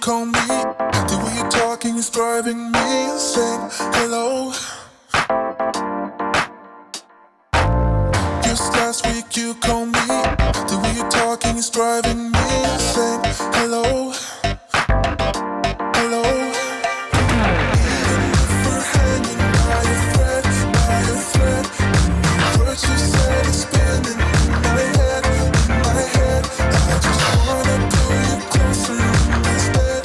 call me. The way you're talking is driving me insane. Hello. Just last week you called me. The way you're talking is driving me insane. Hello. Hello. And if we're hanging by a thread, what you said is spinning in my head, I just wanna pull you closer in this bed.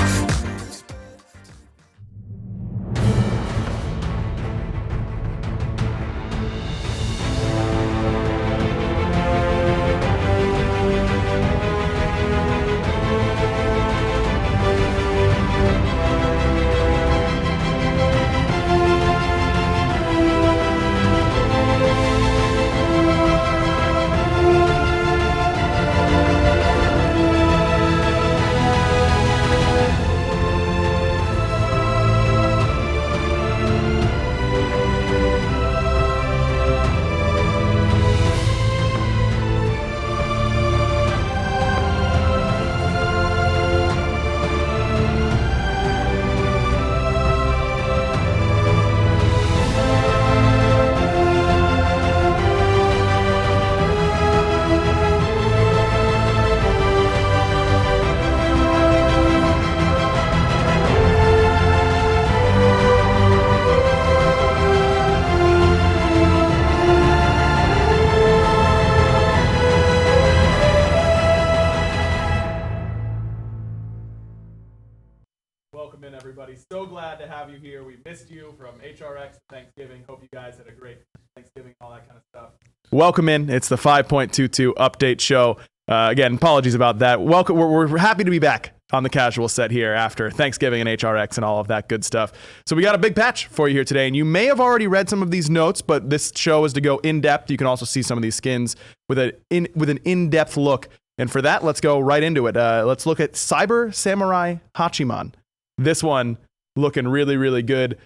Welcome in, everybody. So glad to have you here. We missed you from HRX Thanksgiving. Hope you guys had a great Thanksgiving, all that kind of stuff. Welcome in. It's the 5.22 update show. Again, apologies about that. Welcome. We're happy to be back on the casual set here after Thanksgiving and HRX and all of that good stuff. So we got a big patch for you here today, and you may have already read some of these notes, but this show is to go in depth. You can also see some of these skins with an in-depth look. And for that, let's go right into it. Let's look at Cyber Samurai Hachiman. This one looking really, really good.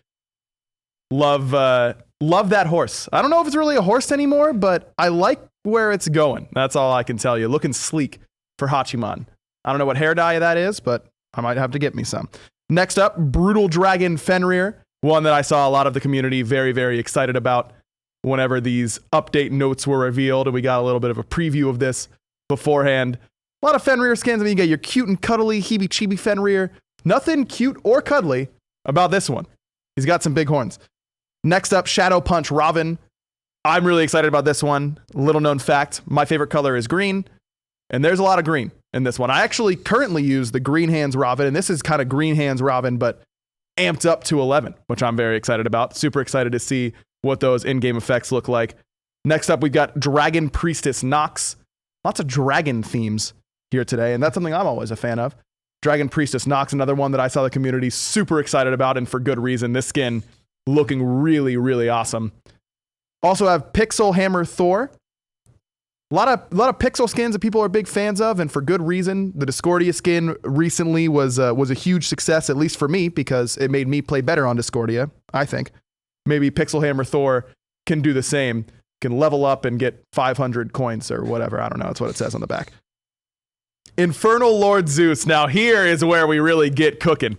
Love that horse. I don't know if it's really a horse anymore, but I like where it's going. That's all I can tell you. Looking sleek for Hachiman. I don't know what hair dye that is, but I might have to get me some. Next up, Brutal Dragon Fenrir. One that I saw a lot of the community very, very excited about whenever these update notes were revealed, and we got a little bit of a preview of this beforehand. A lot of Fenrir skins. I mean, you get your cute and cuddly Heebie-Chibi Fenrir. Nothing cute or cuddly about this one. He's got some big horns. Next up, Shadow Punch Raven. I'm really excited about this one. Little known fact, my favorite color is green, and there's a lot of green in this one. I actually currently use the Green Hands Raven, and this is kind of Green Hands Raven, but amped up to 11, which I'm very excited about. Super excited to see what those in-game effects look like. Next up, we've got Dragon Priestess Nox. Lots of dragon themes here today, and that's something I'm always a fan of. Dragon Priestess Nox, another one that I saw the community super excited about, and for good reason. This skin looking really, really awesome. Also have Pixel Hammer Thor. A lot of pixel skins that people are big fans of, and for good reason. The Discordia skin recently was a huge success, at least for me, because it made me play better on Discordia, I think. Maybe Pixel Hammer Thor can do the same. Can level up and get 500 coins or whatever. I don't know. That's what it says on the back. Infernal Lord Zeus. Now here is where we really get cooking,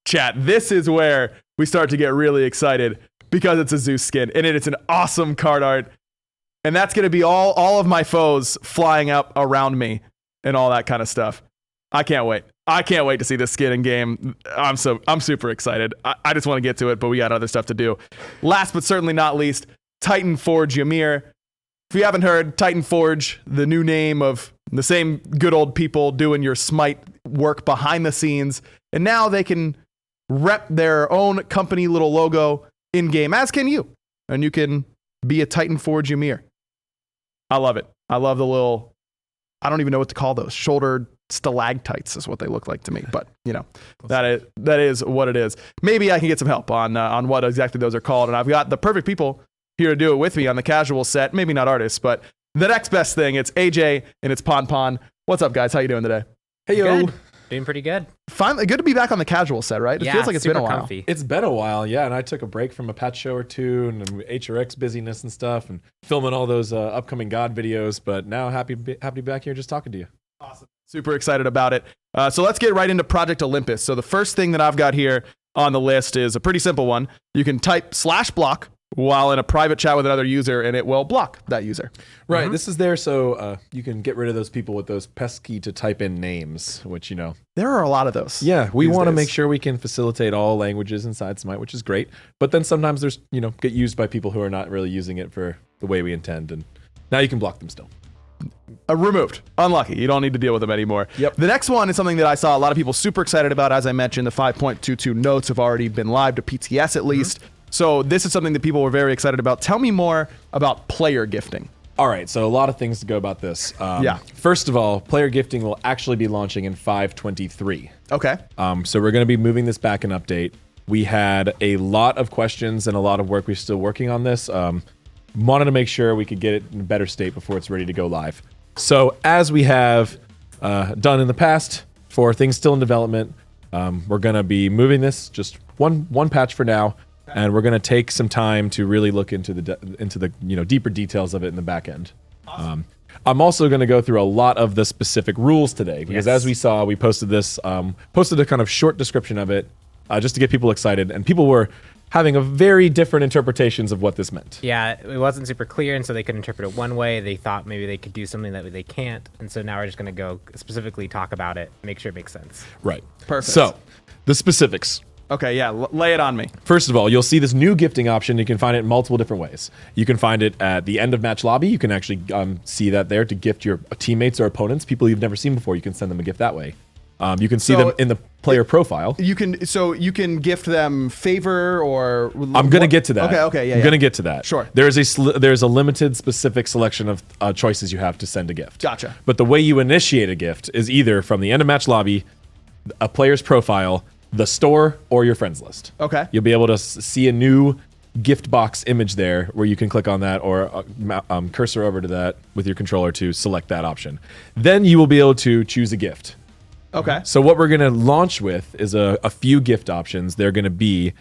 chat. This is where we start to get really excited because it's a Zeus skin and it's an awesome card art. And that's going to be all of my foes flying up around me and all that kind of stuff. I can't wait. I can't wait to see this skin in game. I'm super excited. I just want to get to it, but we got other stuff to do. Last but certainly not least, Titan FORGEYMIR. If you haven't heard, Titan Forge, the new name of the same good old people doing your SMITE work behind the scenes. And now they can rep their own company little logo in-game, as can you. And you can be a Titan FORGEYMIR. I love it. I love the little, I don't even know what to call those. Shoulder stalactites is what they look like to me. But, you know, that is what it is. Maybe I can get some help on what exactly those are called. And I've got the perfect people here to do it with me on the casual set. Maybe not artists, but the next best thing. It's AJ and it's Pon Pon. What's up, guys? How you doing today? Hey, yo. Good. Doing pretty good. Finally, good to be back on the casual set, right? It feels like it's been a while. Comfy. It's been a while, yeah. And I took a break from a patch show or two and HRX busyness and stuff and filming all those upcoming God videos. But now happy to be back here just talking to you. Awesome. Super excited about it. So let's get right into Project Olympus. So the first thing that I've got here on the list is a pretty simple one. You can type /block while in a private chat with another user, and it will block that user. Right. This is there so you can get rid of those people with those pesky to type in names, which, There are a lot of those. Yeah, we want to days. make sure we can facilitate all languages inside SMITE, which is great. But then sometimes there's, get used by people who are not really using it for the way we intend. And now you can block them still. Removed. Unlucky. You don't need to deal with them anymore. Yep. The next one is something that I saw a lot of people super excited about. As I mentioned, the 5.22 notes have already been live to PTS at least. So this is something that people were very excited about. Tell me more about player gifting. All right, so a lot of things to go about this. Yeah. First of all, player gifting will actually be launching in 5.23. Okay. So we're going to be moving this back an update. We had a lot of questions and a lot of work. We're still working on this. Wanted to make sure we could get it in a better state before it's ready to go live. So as we have done in the past for things still in development, we're going to be moving this just one patch for now. And we're going to take some time to really look into the deeper details of it in the back end. Awesome. I'm also going to go through a lot of the specific rules today because as we saw, we posted this, posted a kind of short description of it just to get people excited. And people were having a very different interpretations of what this meant. Yeah, it wasn't super clear, and so they could interpret it one way. They thought maybe they could do something that they can't. And so now we're just going to go specifically talk about it, make sure it makes sense. Right. Perfect. So the specifics. Okay, yeah, lay it on me. First of all, you'll see this new gifting option. You can find it in multiple different ways. You can find it at the end of match lobby. You can actually see that there to gift your teammates or opponents, people you've never seen before. You can send them a gift that way. You can see them in the player profile. You can gift them favor or. I'm gonna get to that. Okay, yeah. I'm gonna get to that. Sure. There's a limited specific selection of choices you have to send a gift. Gotcha. But the way you initiate a gift is either from the end of match lobby, a player's profile, the store, or your friends list. Okay. You'll be able to see a new gift box image there where you can click on that or cursor over to that with your controller to select that option. Then you will be able to choose a gift. Okay. So what we're going to launch with is a few gift options. They're going to be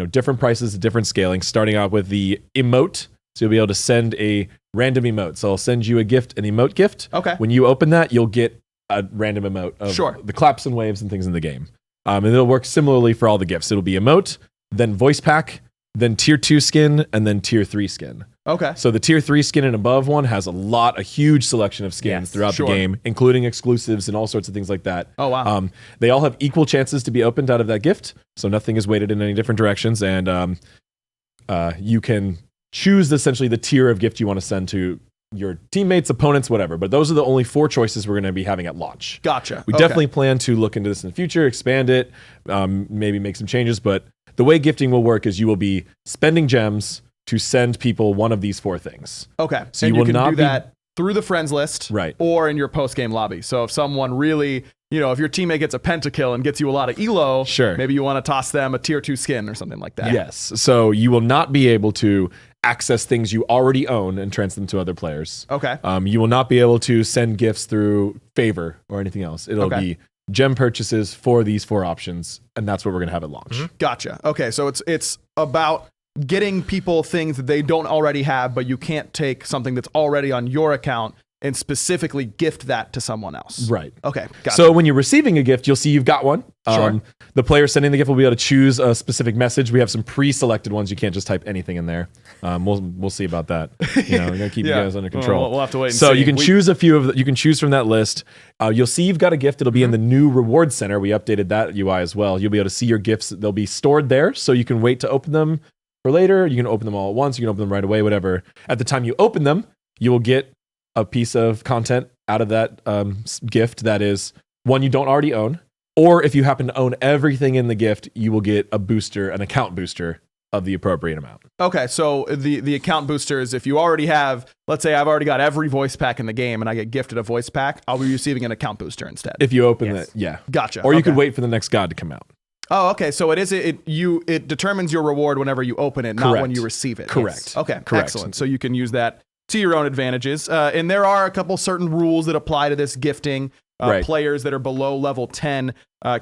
different prices, different scaling, starting out with the emote. So you'll be able to send a random emote. So I'll send you a gift, an emote gift. Okay. When you open that, you'll get a random emote of the claps and waves and things in the game. And it'll work similarly for all the gifts. It'll be emote, then voice pack, then tier 2 skin, and then tier 3 skin. Okay. So the tier 3 skin and above one has a huge selection of skins throughout the game, including exclusives and all sorts of things like that. Oh, wow. They all have equal chances to be opened out of that gift. So nothing is weighted in any different directions. And you can choose essentially the tier of gift you want to send to your teammates, opponents, whatever. But those are the only 4 choices we're going to be having at launch. Gotcha. We definitely plan to look into this in the future, expand it, maybe make some changes. But the way gifting will work is you will be spending gems to send people one of these 4 things. Okay. So and you you will can not do that through the friends list, Right. or in your post-game lobby. So if someone really, if your teammate gets a pentakill and gets you a lot of elo, Sure. maybe you want to toss them a tier 2 skin or something like that. Yes. So you will not be able to access things you already own and transfer them to other players. Okay. You will not be able to send gifts through favor or anything else. It'll be gem purchases for these 4 options, and that's what we're going to have at launch. Gotcha. Okay, so it's about getting people things that they don't already have, but you can't take something that's already on your account and specifically gift that to someone else. Right. Okay, gotcha. So when you're receiving a gift, you'll see you've got one. Sure. The player sending the gift will be able to choose a specific message. We have some pre-selected ones. You can't just type anything in there. We'll see about that. We're gonna keep you guys under control. We'll have to wait and so see. you can choose a few you can choose from that list. You'll see you've got a gift. It'll be in the new reward center. We updated that UI as well. You'll be able to see your gifts. They'll be stored there, so you can wait to open them for later. You can open them all at once. You can open them right away. Whatever. At the time you open them, you will get a piece of content out of that gift that is one you don't already own, or if you happen to own everything in the gift, you will get a booster, an account booster of the appropriate amount. Okay, so the account booster is if you already have, let's say I've already got every voice pack in the game and I get gifted a voice pack, I'll be receiving an account booster instead. If you open it, yeah. Gotcha. Or you could wait for the next god to come out. Oh, okay. So it determines your reward whenever you open it, not when you receive it. Correct. Okay. Correct. Excellent. So you can use that to your own advantages. And there are a couple certain rules that apply to this gifting. Players that are below level 10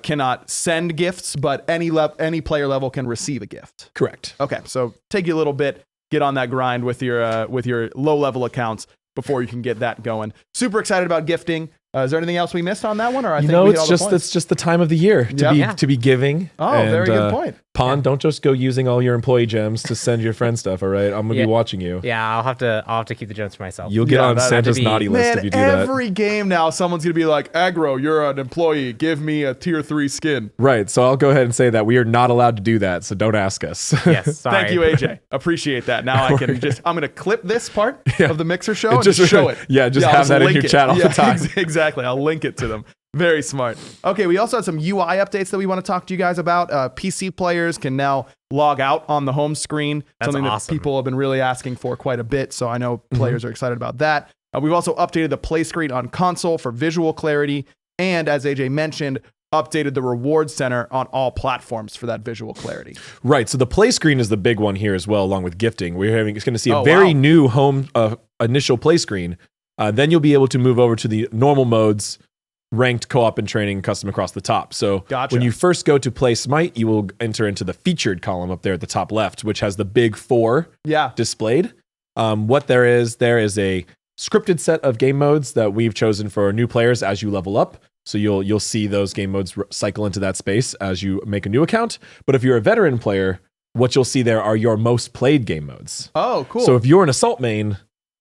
cannot send gifts, but any player level can receive a gift. Correct. Okay. So take you a little bit, get on that grind with your low level accounts before you can get that going. Super excited about gifting. Is there anything else we missed on that one? Or I You think know, we hit all the points? it's just the time of the year to be giving. Oh, and, very good point. Pon, don't just go using all your employee gems to send your friend stuff. All right, I'm gonna be watching you. Yeah, I'll have to keep the gems for myself. You'll get on Santa's be- naughty list Man, if you do that. every game now, someone's gonna be like, "Aggro, you're an employee. Give me a tier 3 skin." Right. So I'll go ahead and say that we are not allowed to do that. So don't ask us. Yes, sorry. Thank you, AJ. Appreciate that. Now I can I'm gonna clip this part of the Mixer show and Just- just show it. yeah, just have I'll that in link your it. chat all the time. Exactly. I'll link it to them. Very smart. Okay, we also had some UI updates that we want to talk to you guys about. PC players can now log out on the home screen. That's something awesome. that people have been really asking for quite a bit. So I know players are excited about that. We've also updated the play screen on console for visual clarity. And as AJ mentioned, updated the reward center on all platforms for that visual clarity. Right. So the play screen is the big one here as well, along with gifting. It's going to see a Oh, very wow. new home initial play screen. Then you'll be able to move over to the normal modes, ranked, co-op, and training, custom across the top. So Gotcha. when you first go to play SMITE, you will enter into the featured column up there at the top left, which has the big 4 Yeah. displayed. What there is a scripted set of game modes that we've chosen for new players as you level up. So you'll see those game modes cycle into that space as you make a new account. But if you're a veteran player, what you'll see there are your most played game modes. Oh, cool. So if you're an assault main,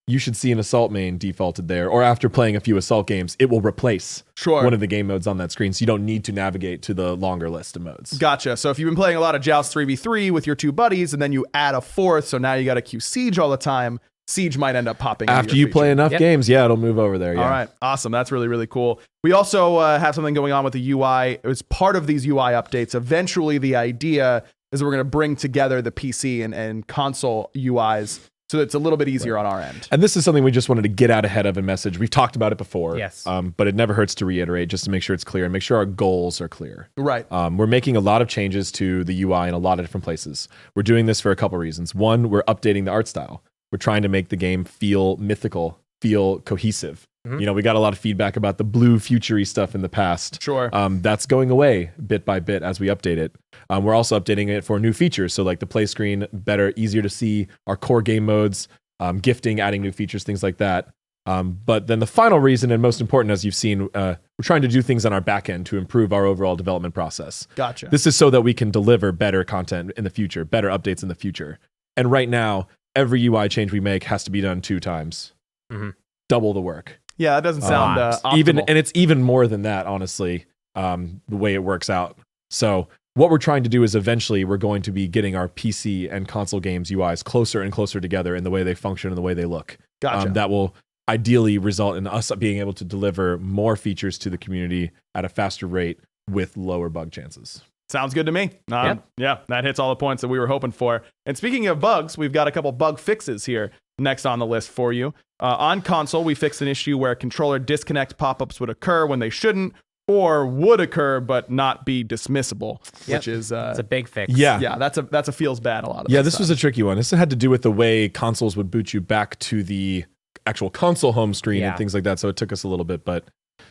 you should see an assault main defaulted there. Or after playing a few assault games, it will replace one of the game modes on that screen. So you don't need to navigate to the longer list of modes. Gotcha. So if you've been playing a lot of Joust 3v3 with your 2 buddies and then you add a 4th, so now you got to queue Siege all the time, Siege might end up popping into After your you play feature. enough games, it'll move over there. Yeah. All right. Awesome. That's really, really cool. We also have something going on with the UI. It was part of these UI updates. Eventually, the idea is we're going to bring together the PC and console UIs so that it's a little bit easier on our end. And this is something we just wanted to get out ahead of and message. We've talked about it before. Yes. But it never hurts to reiterate just to make sure it's clear and make sure our goals are clear. Right. We're making a lot of changes to the UI in a lot of different places. We're doing this for a couple reasons. One, we're updating the art style. We're trying to make the game feel mythical, feel cohesive. Mm-hmm. We got a lot of feedback about the blue futury stuff in the past. Sure. That's going away bit by bit as we update it. We're also updating it for new features. So like the play screen, better, easier to see, our core game modes, gifting, adding new features, things like that. But then the final reason, and most important, as you've seen, we're trying to do things on our back end to improve our overall development process. Gotcha. This is so that we can deliver better content in the future, better updates in the future. And right now, every UI change we make has to be done 2 times. Mm-hmm. Double the work. Yeah, that doesn't sound Even optimal. and it's even more than that, honestly, the way it works out. So what we're trying to do is eventually we're going to be getting our PC and console games UIs closer and closer together in the way they function and the way they look. Gotcha. That will ideally result in us being able to deliver more features to the community at a faster rate with lower bug chances. Sounds good to me. Yeah, that hits all the points that we were hoping for. And speaking of bugs, we've got a couple bug fixes here next on the list for you. On console, we fixed an issue where controller disconnect pop-ups would occur when they shouldn't, or would occur but not be dismissible, which is it's a big fix. yeah, that's a feels bad a lot of This was a tricky one. This had to do with the way consoles would boot you back to the actual console home screen and things like that. So it took us a little bit, but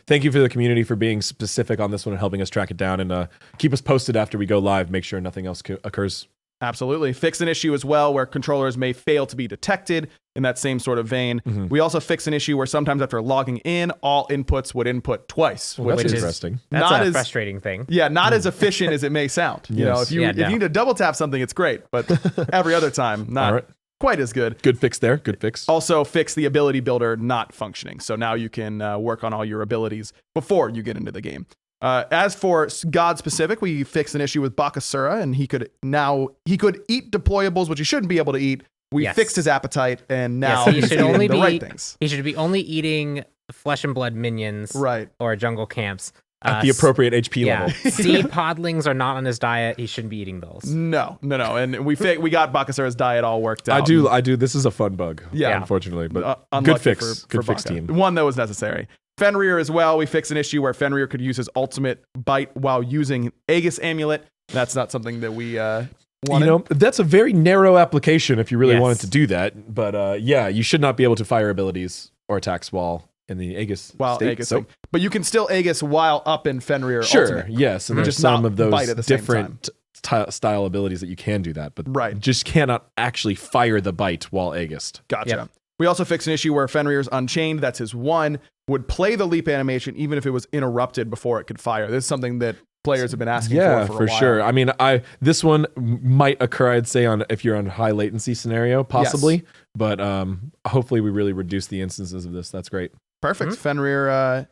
thank you for the community for being specific on this one and helping us track it down, and keep us posted after we go live. Make sure nothing else occurs. Absolutely. Fix an issue as well where controllers may fail to be detected in that same sort of vein. Mm-hmm. We also fix an issue where sometimes after logging in, all inputs would input twice, Well, which that's is interesting. That's not a as frustrating thing. Yeah, not as efficient as it may sound. You know, Yes. if you need to double tap something, it's great, but every other time, not All right. quite as good. Good fix there. Good fix. Also, fix the ability builder not functioning. So now you can work on all your abilities before you get into the game. As for God specific, we fixed an issue with Bakasura, and he could eat deployables, which he shouldn't be able to eat. We fixed his appetite, and now he he's should eating only the be right things. He should be only eating flesh and blood minions, Right. or jungle camps At the appropriate HP level. Seed podlings are not on his diet. He shouldn't be eating those. No. And we got Bakasura's diet all worked out. I do. This is a fun bug. Yeah. Unfortunately, but Unlucky good fix. for Good fix, Baka. team. One that was necessary. FENRIR as well. We fixed an issue where FENRIR could use his ultimate bite while using Aegis Amulet. That's not something that we wanted. That's a very narrow application if you really wanted to do that. But you should not be able to fire abilities or attacks while in the Aegis While state. Aegising. But you can still Aegis while up in FENRIR Sure, ultimate. yes. And there's Just some not of those bite at the same different style abilities that you can do that. But Right. just cannot actually fire the bite while Aegis. Gotcha. Yep. We also fixed an issue where Fenrir's Unchained, that's his 1, would play the leap animation even if it was interrupted before it could fire. This is something that players have been asking for a while. Sure. I mean, this one might occur, I'd say, if you're on high latency scenario, possibly. Yes. But hopefully we really reduce the instances of this. That's great. Perfect. Fenrir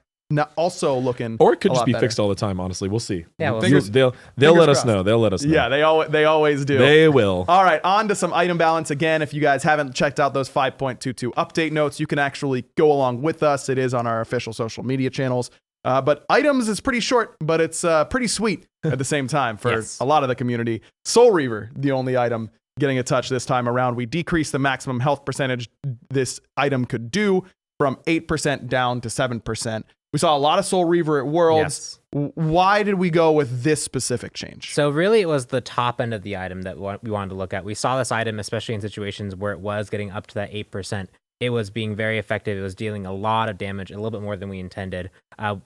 also looking, or it could just be fixed all the time. Honestly, we'll see. Yeah, they'll let us know. They'll let us know. Yeah, they always do. They will. All right, on to some item balance. Again, if you guys haven't checked out those 5.22 update notes, you can actually go along with us. It is on our official social media channels. But items is pretty short, but it's pretty sweet at the same time for a lot of the community. Soul Reaver, the only item getting a touch this time around. We decreased the maximum health percentage this item could do from 8% down to 7%. We saw a lot of Soul Reaver at Worlds. Yes. Why did we go with this specific change? So really it was the top end of the item that we wanted to look at. We saw this item, especially in situations where it was getting up to that 8%. It was being very effective. It was dealing a lot of damage, a little bit more than we intended.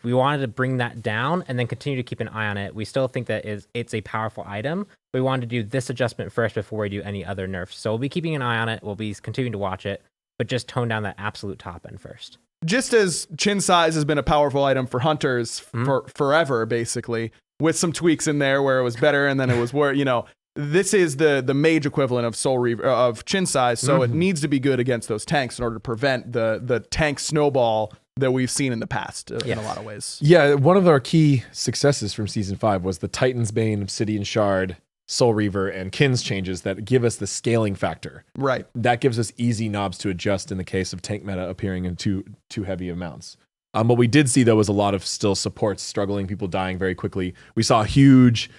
We wanted to bring that down and then continue to keep an eye on it. We still think that it's a powerful item. We wanted to do this adjustment first before we do any other nerfs. So we'll be keeping an eye on it. We'll be continuing to watch it, but just tone down that absolute top end first. Just as chin size has been a powerful item for hunters for forever, basically, with some tweaks in there where it was better and then it was where, this is the mage equivalent of Soul Reaver, of chin size, so it needs to be good against those tanks in order to prevent the tank snowball that we've seen in the past in a lot of ways. Yeah, one of our key successes from Season 5 was the Titan's Bane, Obsidian Shard, Soul Reaver, and Kin's changes that give us the scaling factor. Right. That gives us easy knobs to adjust in the case of tank meta appearing in too heavy amounts. What we did see, though, was a lot of still supports struggling, people dying very quickly. We saw a huge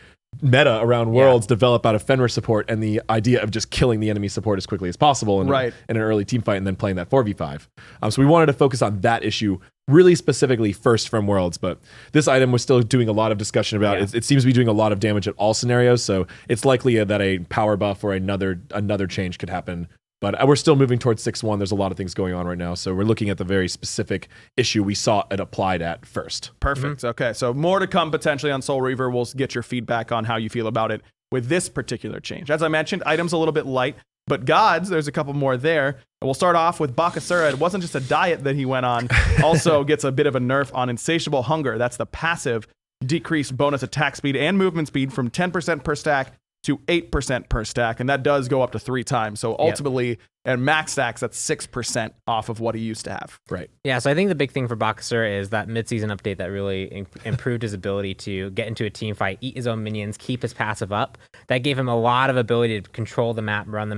meta around Worlds develop out of FENRIR support and the idea of just killing the enemy support as quickly as possible in an early team fight and then playing that 4v5. So we wanted to focus on that issue really specifically first from Worlds, but this item was still doing a lot of discussion about it. It seems to be doing a lot of damage at all scenarios, so it's likely that a power buff or another change could happen. But we're still moving towards 6-1. There's a lot of things going on right now. So we're looking at the very specific issue we saw it applied at first. Perfect. Okay, so more to come potentially on Soul Reaver. We'll get your feedback on how you feel about it with this particular change. As I mentioned, items a little bit light, but gods, there's a couple more there. And we'll start off with Bakasura. It wasn't just a diet that he went on. Also gets a bit of a nerf on Insatiable Hunger. That's the passive decreased bonus attack speed and movement speed from 10% per stack to 8% per stack, and that does go up to 3 times. So ultimately, at max stacks, that's 6% off of what he used to have. Right. Yeah, so I think the big thing for Bakasura is that mid-season update that really improved his ability to get into a team fight, eat his own minions, keep his passive up. That gave him a lot of ability to control the map, run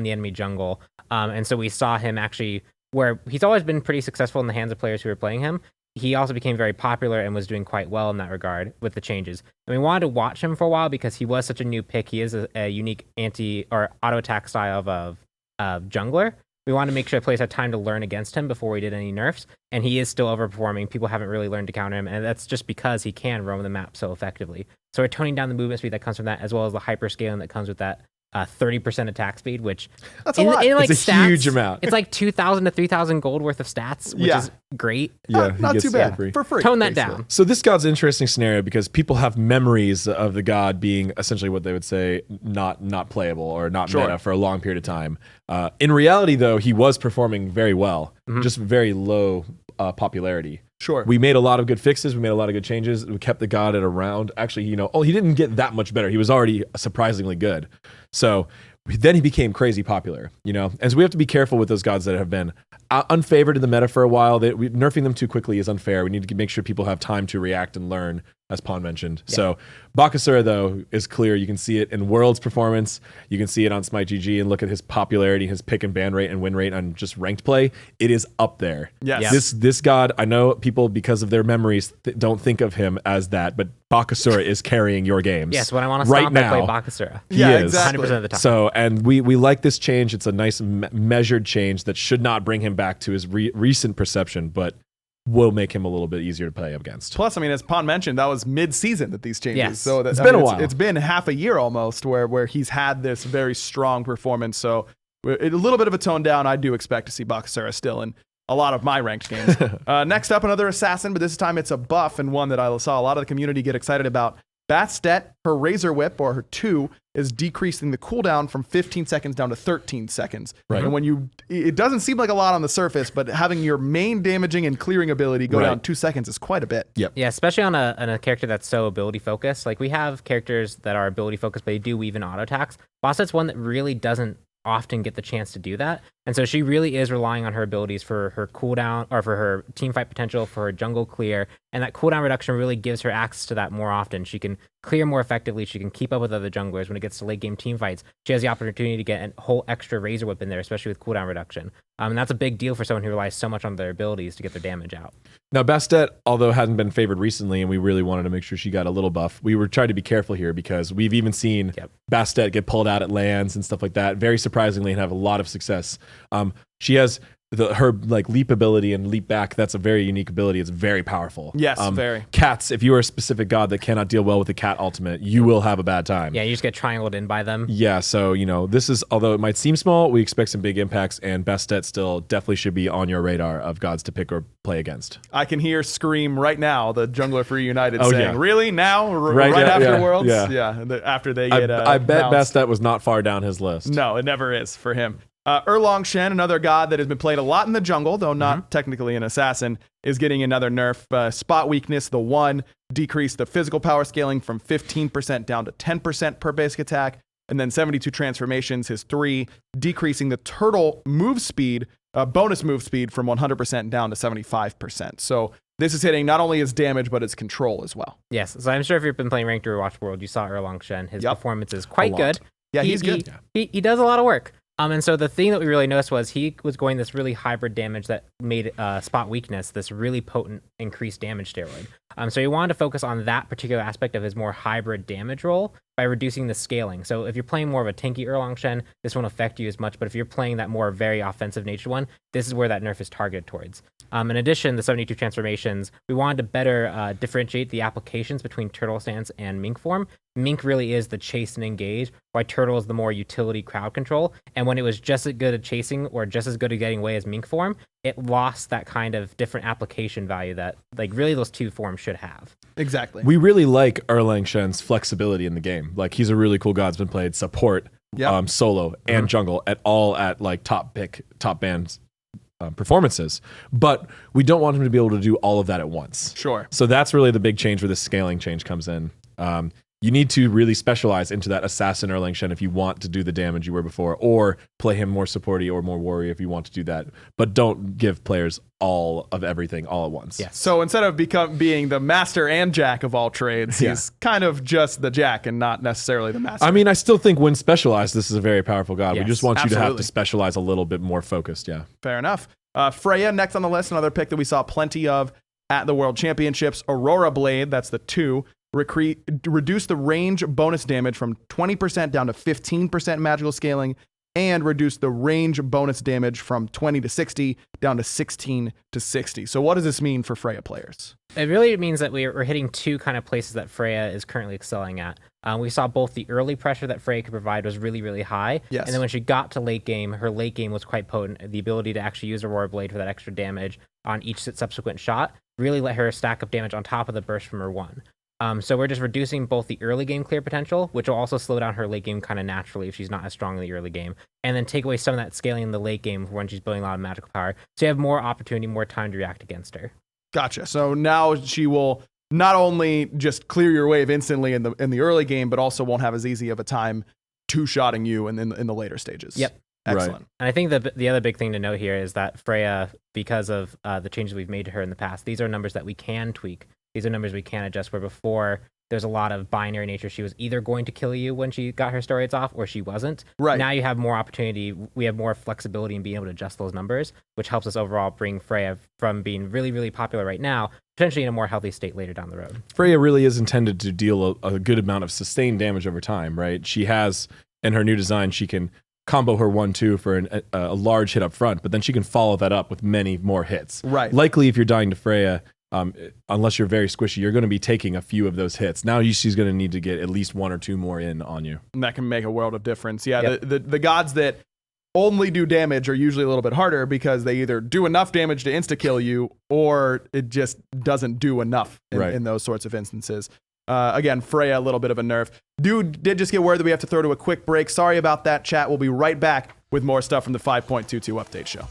the enemy jungle. And so we saw him actually, where he's always been pretty successful in the hands of players who were playing him, he also became very popular and was doing quite well in that regard with the changes. And we wanted to watch him for a while because he was such a new pick. He is a unique auto attack style of jungler. We wanted to make sure players had time to learn against him before we did any nerfs. And he is still overperforming. People haven't really learned to counter him. And that's just because he can roam the map so effectively. So we're toning down the movement speed that comes from that, as well as the hyperscaling that comes with that 30% attack speed, which that's a lot. It's a stats, huge amount. It's like 2,000 to 3,000 gold worth of stats, which is great. Yeah, not too bad. For free. Tone that down. So this god's an interesting scenario because people have memories of the god being essentially what they would say not playable or not meta for a long period of time. In reality, though, he was performing very well, just very low popularity. Sure. We made a lot of good fixes. We made a lot of good changes. We kept the god at around. Actually, he didn't get that much better. He was already surprisingly good. So then he became crazy popular, And so we have to be careful with those gods that have been unfavored in the meta for a while. Nerfing them too quickly is unfair. We need to make sure people have time to react and learn, as Pawn mentioned. Yeah. So Bakasura, though, is clear. You can see it in Worlds performance. You can see it on SMITE GG and look at his popularity, his pick and ban rate and win rate on just ranked play. It is up there. Yes. This god, I know people, because of their memories, don't think of him as that, but Bakasura is carrying your games. Yes, when I want to right stomp, now, I play Bakasura. He is. Exactly. 100% of the time. So, and we like this change. It's a nice measured change that should not bring him back to his recent perception, but will make him a little bit easier to play against. Plus, as Pon mentioned, that was mid-season that these changes. Yes. So it's been a while. It's been half a year almost where he's had this very strong performance. So a little bit of a tone down. I do expect to see Bakasura still in a lot of my ranked games. Next up, another assassin, but this time it's a buff and one that I saw a lot of the community get excited about. Bastet, her Razor Whip, or her 2, is decreasing the cooldown from 15 seconds down to 13 seconds. Right. And it doesn't seem like a lot on the surface, but having your main damaging and clearing ability go down 2 seconds is quite a bit. Yep. Yeah, especially on a character that's so ability focused. Like we have characters that are ability focused, but they do weave in auto attacks. Bastet's one that really doesn't often get the chance to do that. And so she really is relying on her abilities for her cooldown or for her team fight potential, for her jungle clear. And that cooldown reduction really gives her access to that more often. She can clear more effectively. She can keep up with other junglers. When it gets to late game team fights, she has the opportunity to get a whole extra Razor Whip in there, especially with cooldown reduction. And that's a big deal for someone who relies so much on their abilities to get their damage out. Now, Bastet, although hadn't been favored recently, and we really wanted to make sure she got a little buff, we were trying to be careful here because we've even seen Bastet get pulled out at lands and stuff like that, very surprisingly, and have a lot of success. She has her like leap ability and leap back. That's a very unique ability. It's very powerful. Yes, very. Cats, if you are a specific god that cannot deal well with the cat ultimate, you will have a bad time. Yeah, you just get triangled in by them. Yeah, so, this is, although it might seem small, we expect some big impacts, and Bastet still definitely should be on your radar of gods to pick or play against. I can hear Scream right now, the Jungler for United, Oh, saying, yeah. really? Now? Right, after yeah, Worlds? yeah. After they get I bet bounced. Bastet was not far down his list. No, it never is for him. Erlong Shen, another god that has been played a lot in the jungle, though not technically an assassin, is getting another nerf. Spot weakness, the 1, decreased the physical power scaling from 15% down to 10% per basic attack. And then 72 transformations, his 3, decreasing the turtle move speed, bonus move speed from 100% down to 75%. So this is hitting not only his damage, but his control as well. Yes, so I'm sure if you've been playing Ranked or Watch World, you saw Erlong Shen. His performance is quite good. Yeah, he's good. He does a lot of work. And so the thing that we really noticed was he was going this really hybrid damage that made spot weakness this really potent increased damage steroid. So he wanted to focus on that particular aspect of his more hybrid damage role by reducing the scaling. So if you're playing more of a tanky Erlong Shen, this won't affect you as much. But if you're playing that more very offensive nature one, this is where that nerf is targeted towards. In addition, the 72 transformations, we wanted to better differentiate the applications between Turtle Stance and Mink form. Mink really is the chase and engage, while Turtle is the more utility crowd control. And when it was just as good at chasing or just as good at getting away as Mink form, it lost that kind of different application value that like really those two forms should have. Exactly. We really like Erlang Shen's flexibility in the game. Like, he's a really cool god. He's been played support, solo, and jungle at like top band performances. But we don't want him to be able to do all of that at once. Sure. So that's really the big change where the scaling change comes in. You need to really specialize into that assassin Erlang Shen if you want to do the damage you were before, or play him more supporty or more warrior if you want to do that. But don't give players all of everything all at once. Yes. So instead of being the master and jack of all trades, he's kind of just the jack and not necessarily the master. I mean, I still think when specialized, this is a very powerful god. Yes, we just want you to have absolutely. to specialize a little bit more focused. Yeah. Fair enough. Freya, next on the list, another pick that we saw plenty of at the World Championships. Aurora Blade, that's the 2. Reduce the range bonus damage from 20% down to 15% magical scaling, and reduce the range bonus damage from 20 to 60 down to 16 to 60. So what does this mean for Freya players? It really means that we're hitting two kind of places that Freya is currently excelling at. We saw both the early pressure that Freya could provide was really, really high. Yes. And then when she got to late game, her late game was quite potent. The ability to actually use Aurora Blade for that extra damage on each subsequent shot really let her stack up damage on top of the burst from her 1. So we're just reducing both the early game clear potential, which will also slow down her late game kind of naturally if she's not as strong in the early game, and then take away some of that scaling in the late game when she's building a lot of magical power. So you have more opportunity, more time to react against her. Gotcha. So now she will not only just clear your wave instantly in the early game, but also won't have as easy of a time two-shotting you in the later stages. Yep. Excellent. Right. And I think the other big thing to note here is that Freya, because of the changes we've made to her in the past, these are numbers that we can tweak. These are numbers we can adjust, where before there's a lot of binary nature. She was either going to kill you when she got her steroids off, or she wasn't. Right. Now you have more opportunity. We have more flexibility in being able to adjust those numbers, which helps us overall bring Freya from being really, really popular right now, potentially in a more healthy state later down the road. Freya really is intended to deal a good amount of sustained damage over time, right? She has, in her new design, she can combo her 1-2 for a large hit up front, but then she can follow that up with many more hits. Right. Likely, if you're dying to Freya, unless you're very squishy, you're going to be taking a few of those hits. Now she's going to need to get at least 1 or 2 more in on you. And that can make a world of difference. Yeah, Yep. the gods that only do damage are usually a little bit harder because they either do enough damage to insta-kill you, or it just doesn't do enough in those sorts of instances. Again, Freya, a little bit of a nerf. Dude did just get word that we have to throw to a quick break. Sorry about that, chat. We'll be right back with more stuff from the 5.22 update show.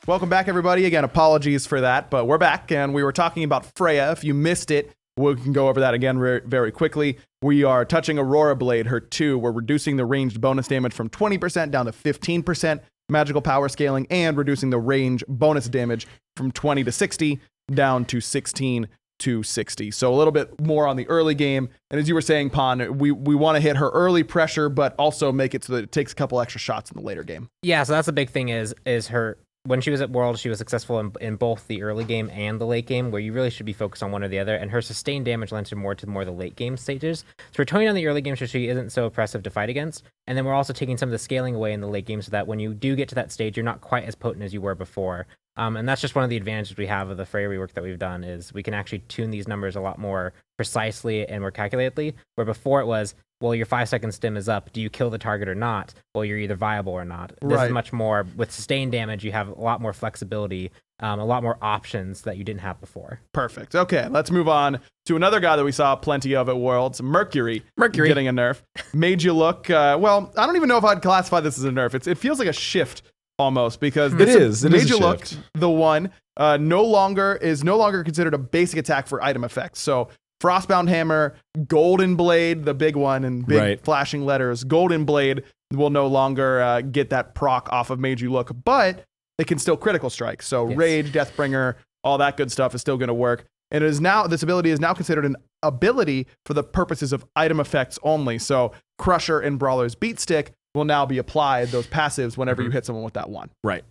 Welcome back, everybody. Again, apologies for that, but we're back, and we were talking about Freya. If you missed it, we can go over that again very quickly. We are touching Aurora Blade, her 2. We're reducing the ranged bonus damage from 20% down to 15%, magical power scaling, and reducing the range bonus damage from 20 to 60 down to 16 to 60. So a little bit more on the early game. And as you were saying, Pon, we want to hit her early pressure, but also make it so that it takes a couple extra shots in the later game. Yeah, so that's the big thing is her... When she was at World, she was successful in both the early game and the late game, where you really should be focused on one or the other, and her sustained damage lends her more to the late game stages. So we're toning on the early game so she isn't so oppressive to fight against, and then we're also taking some of the scaling away in the late game so that when you do get to that stage, you're not quite as potent as you were before. And that's just one of the advantages we have of the Freya rework that we've done, is we can actually tune these numbers a lot more precisely and more calculatedly, where before it was, well, your 5-second stim is up. Do you kill the target or not? Well, you're either viable or not. This is much more, with sustained damage, you have a lot more flexibility, a lot more options that you didn't have before. Perfect. Okay, let's move on to another guy that we saw plenty of at Worlds, Mercury getting a nerf. Made you look, well, I don't even know if I'd classify this as a nerf. It feels like a shift almost, because It is Made a you look, shift. the one, no longer considered a basic attack for item effects. So Frostbound Hammer, Golden Blade, the big one in big flashing letters, Golden Blade will no longer get that proc off of Made You Look, but it can still critical strike. So Rage, Deathbringer, all that good stuff is still going to work. And this ability is now considered an ability for the purposes of item effects only. So Crusher and Brawler's Beat Stick will now be applied, those passives, whenever you hit someone with that one. Right.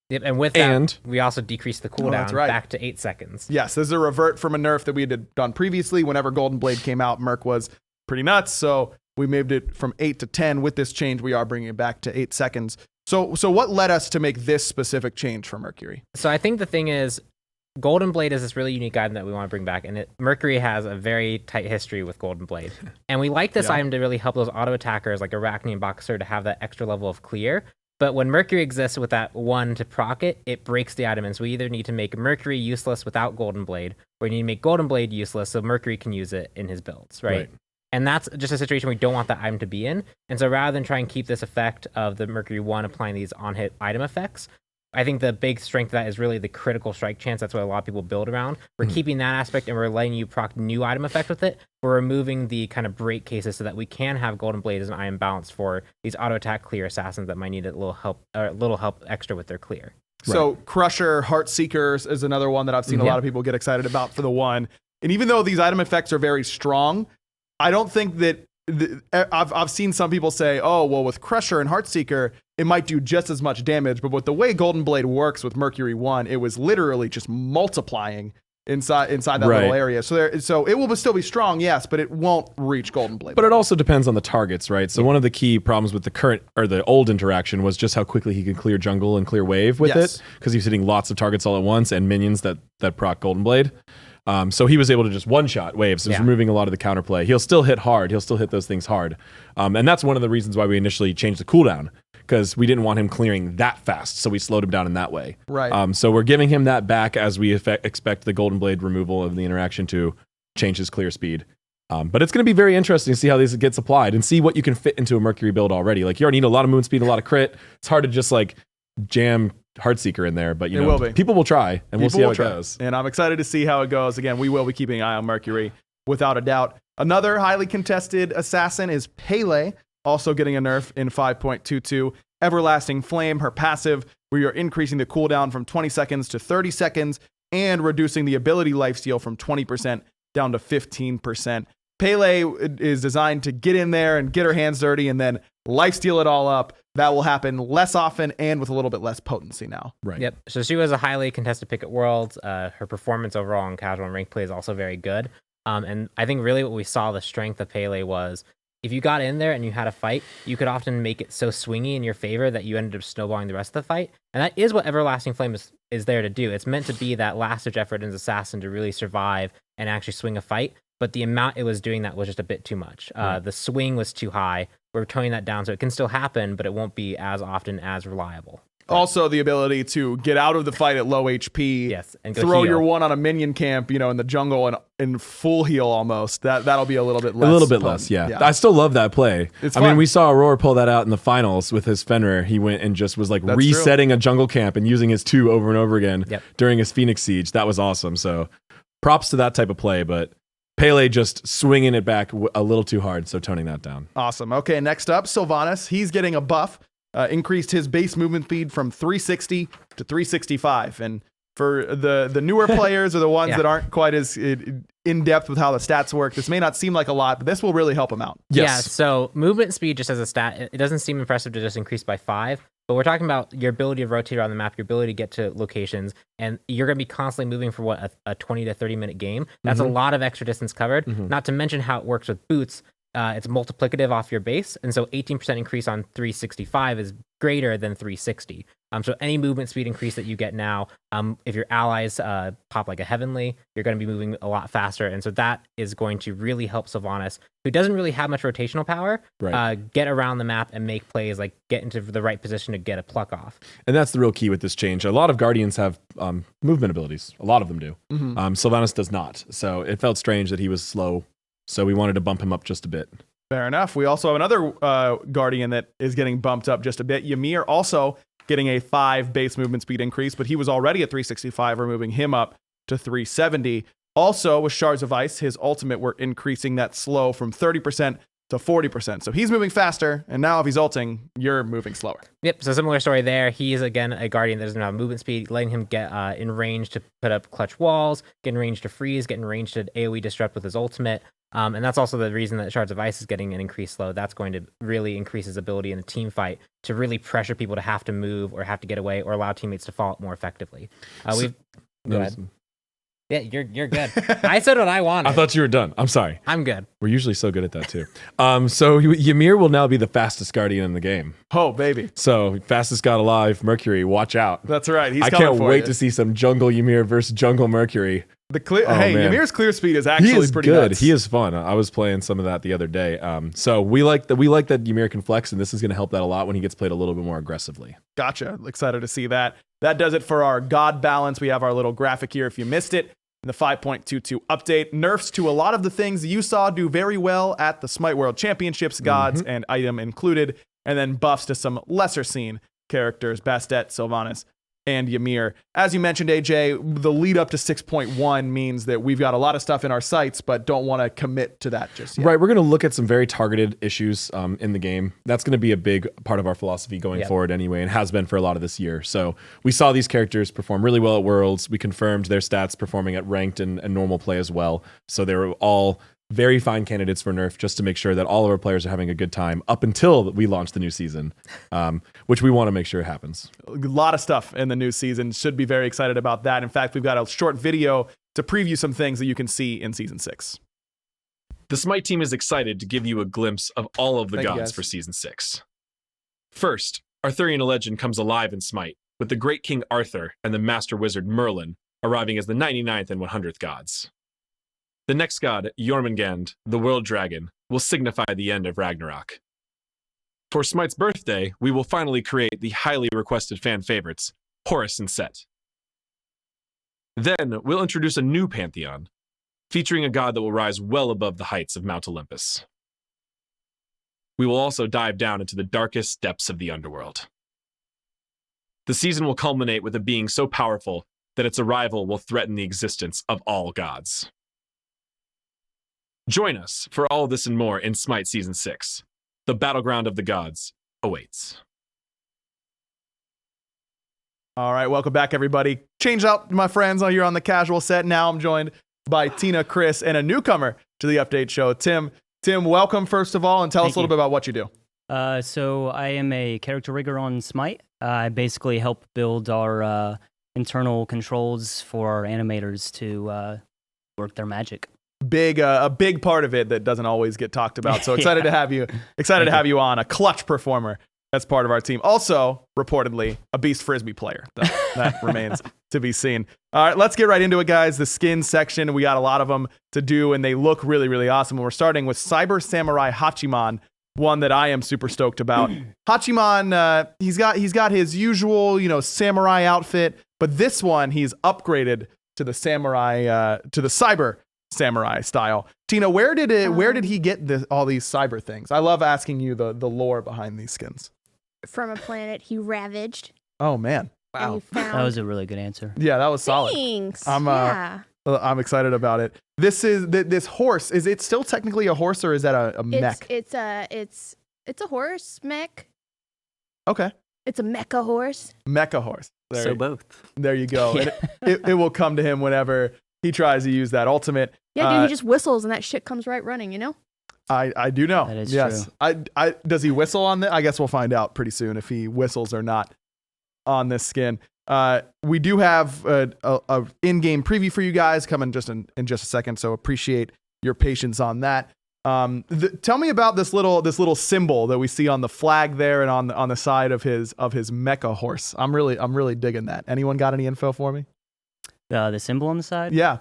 Yep, and with that, we also decreased the cooldown back to 8 seconds. Yes, this is a revert from a nerf that we had done previously. Whenever Golden Blade came out, Merc was pretty nuts, so we moved it from 8 to 10. With this change, we are bringing it back to 8 seconds. So what led us to make this specific change for Mercury? So I think the thing is, Golden Blade is this really unique item that we want to bring back, and Mercury has a very tight history with Golden Blade. And we like this item to really help those auto attackers like Arachne and Boxer to have that extra level of clear. But when Mercury exists with that 1 to proc it, it breaks the item. And so we either need to make Mercury useless without Golden Blade, or we need to make Golden Blade useless so Mercury can use it in his builds, right? And that's just a situation we don't want that item to be in. And so rather than try and keep this effect of the Mercury 1 applying these on-hit item effects, I think the big strength of that is really the critical strike chance. That's what a lot of people build around. We're keeping that aspect, and we're letting you proc new item effect with it. We're removing the kind of break cases so that we can have Golden Blade as an item balance for these auto attack clear assassins that might need a little help extra with their clear. So Crusher, Heart Seekers is another one that I've seen a lot of people get excited about for the 1. And even though these item effects are very strong, I don't think that I've seen some people say, oh, well, with Crusher and Heartseeker, it might do just as much damage. But with the way Golden Blade works with Mercury 1, it was literally just multiplying inside that little area. So it will still be strong, yes, but it won't reach Golden Blade. But it also depends on the targets, right? So one of the key problems with the current or the old interaction was just how quickly he could clear jungle and clear wave with it, because he's hitting lots of targets all at once and minions that proc Golden Blade. So he was able to just one-shot waves. So he's removing a lot of the counterplay. He'll still hit hard. He'll still hit those things hard. And that's one of the reasons why we initially changed the cooldown, because we didn't want him clearing that fast. So we slowed him down in that way. Right. So we're giving him that back as we expect the Golden Blade removal of the interaction to change his clear speed. But it's going to be very interesting to see how this gets applied and see what you can fit into a Mercury build already. Like, you already need a lot of moon speed, a lot of crit. It's hard to just like jam Heartseeker in there, but It will be. people will try, and we'll see how it People will goes. And I'm excited to see how it goes. Again, we will be keeping an eye on Mercury without a doubt. Another highly contested assassin is Pele, also getting a nerf in 5.22. Everlasting Flame, her passive, where you're increasing the cooldown from 20 seconds to 30 seconds and reducing the ability lifesteal from 20% down to 15%. Pele is designed to get in there and get her hands dirty and then lifesteal it all up. That will happen less often and with a little bit less potency now. Right. Yep. So she was a highly contested pick at Worlds. Her performance overall in casual and ranked play is also very good. And I think really what we saw the strength of Pele was if you got in there and you had a fight, you could often make it so swingy in your favor that you ended up snowballing the rest of the fight. And that is what Everlasting Flame is there to do. It's meant to be that last-ditch effort in an assassin to really survive and actually swing a fight. But the amount it was doing that was just a bit too much. The swing was too high. We're toning that down so it can still happen, but it won't be as often as reliable. Also, the ability to get out of the fight at low HP. Yes, and go throw heal. your one on a minion camp, in the jungle and in full heal almost. That'll be a little bit less. A little bit potent. less, yeah. I still love that play. It's I mean, fun. we saw Aurora pull that out in the finals with his FENRIR. He went and just was like That's resetting a jungle camp and using his 2 over and over again during his Phoenix Siege. That was awesome. So props to that type of play, but Pele just swinging it back a little too hard, so toning that down. Awesome. Okay, next up, Sylvanas. He's getting a buff. Increased his base movement speed from 360 to 365. And for the newer players or the ones that aren't quite as in depth with how the stats work, this may not seem like a lot, but this will really help him out. Yes. Yeah, so movement speed just as a stat, it doesn't seem impressive to just increase by 5, but we're talking about your ability to rotate around the map, your ability to get to locations, and you're going to be constantly moving for a 20 to 30 minute game. That's a lot of extra distance covered, not to mention how it works with boots. It's multiplicative off your base, and so 18% increase on 365 is greater than 360. So any movement speed increase that you get now, if your allies pop like a Heavenly, you're going to be moving a lot faster, and so that is going to really help Sylvanas, who doesn't really have much rotational power, get around the map and make plays, like get into the right position to get a pluck off. And that's the real key with this change. A lot of Guardians have movement abilities. A lot of them do. Sylvanas does not. So it felt strange that he was slow. So we wanted to bump him up just a bit. Fair enough. We also have another Guardian that is getting bumped up just a bit. Ymir also getting a 5 base movement speed increase, but he was already at 365. We're moving him up to 370. Also, with Shards of Ice, his ultimate, we're increasing that slow from 30% to 40%. So he's moving faster, and now if he's ulting, you're moving slower. Yep, so similar story there. He is, again, a Guardian that doesn't have movement speed, letting him get in range to put up clutch walls, get in range to freeze, get in range to AoE disrupt with his ultimate. And that's also the reason that Shards of Ice is getting an increased slow. That's going to really increase his ability in a team fight to really pressure people to have to move or have to get away or allow teammates to fall more effectively. Go ahead. Yeah, you're good. I said what I wanted. I thought you were done. I'm sorry. I'm good. We're usually so good at that too. So Ymir will now be the fastest Guardian in the game. Oh, baby. So fastest god alive, Mercury, watch out. That's right. He's I coming can't for wait you. to see some jungle Ymir versus jungle Mercury. Man. Ymir's clear speed is actually He is pretty good. nuts. He is fun. I was playing some of that the other day. So we like that Ymir can flex, and this is going to help that a lot when he gets played a little bit more aggressively. Gotcha. Excited to see that. That does it for our God balance. We have our little graphic here if you missed it. In the 5.22 update, nerfs to a lot of the things you saw do very well at the SMITE World Championships, gods and item included, and then buffs to some lesser seen characters, Bastet, Sylvanas, and Ymir. As you mentioned, AJ, the lead up to 6.1 means that we've got a lot of stuff in our sights, but don't want to commit to that just yet. Right, we're going to look at some very targeted issues in the game. That's going to be a big part of our philosophy going forward anyway, and has been for a lot of this year. So we saw these characters perform really well at Worlds. We confirmed their stats performing at ranked and normal play as well. So they were all very fine candidates for nerf, just to make sure that all of our players are having a good time up until we launch the new season, which we want to make sure happens. A lot of stuff in the new season. Should be very excited about that. In fact, we've got a short video to preview some things that you can see in Season 6. The SMITE team is excited to give you a glimpse of all of the Thank you, gods guys. for Season 6. First, Arthurian legend comes alive in SMITE, with the great King Arthur and the Master Wizard Merlin arriving as the 99th and 100th gods. The next god, Jormungand, the World Dragon, will signify the end of Ragnarok. For SMITE's birthday, we will finally create the highly requested fan favorites, Horus and Set. Then, we'll introduce a new pantheon, featuring a god that will rise well above the heights of Mount Olympus. We will also dive down into the darkest depths of the underworld. The season will culminate with a being so powerful that its arrival will threaten the existence of all gods. Join us for all this and more in Smite Season 6. The battleground of the gods awaits. All right, welcome back, everybody. Change out my friends. You're on the casual set. Now I'm joined by Tina, Chris, and a newcomer to the update show, Tim. Tim, welcome, first of all, and tell us a little bit about what you do. So I am a character rigger on SMITE. I basically help build our internal controls for our animators to work their magic. A big part of it that doesn't always get talked about. So excited to have you. Excited to have you on. A clutch performer. That's part of our team. Also, reportedly, a beast frisbee player. That remains to be seen. All right, let's get right into it, guys. The skin section. We got a lot of them to do, and they look really, really awesome. And we're starting with Cyber Samurai Hachiman, one that I am super stoked about. Hachiman, he's got his usual, samurai outfit, but this one he's upgraded to the samurai, to the cyber samurai style. Tina, where did he get all these cyber things? I love asking you the lore behind these skins. From a planet he ravaged. Oh man, And he found... That was a really good answer. yeah, that was solid. Thanks. I'm excited about it. This horse. Is it still technically a horse, or is that a mech? It's a horse mech. Okay, It's a mecha horse. mecha horse. Both. There you go. Yeah. And it will come to him whenever he tries to use that ultimate. Yeah, dude, he just whistles and that shit comes right running, I do know. That is yes. true. I does he whistle on this? I guess we'll find out pretty soon if he whistles or not on this skin. We do have a in-game preview for you guys coming just in just a second, so appreciate your patience on that. Tell me about this little symbol that we see on the flag there and on the side of his mecha horse. I'm really digging that. Anyone got any info for me? The symbol on the side? Yeah.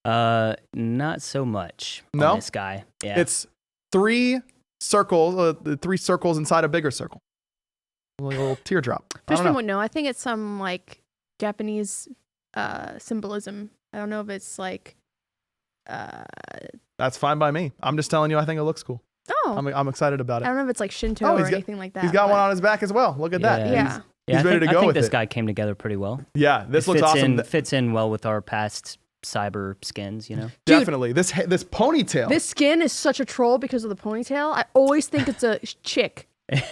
Not so much on No? this guy. Yeah. It's three circles, the three circles inside a bigger circle. A little teardrop. I don't Fishman know. would know. I think it's some Japanese symbolism. I don't know if it's That's fine by me. I'm just telling you, I think it looks cool. oh, I'm excited about I it. don't know if it's like Shinto Oh, or he's got- anything like that. He's got but- one on his back as well. Look at that. Yeah. Yeah. He's ready to go I think with this it. guy came together pretty well. Yeah, this It looks fits awesome. fits in well with our past cyber skins, Dude, Definitely. This ponytail. This skin is such a troll because of the ponytail. I always think it's a chick.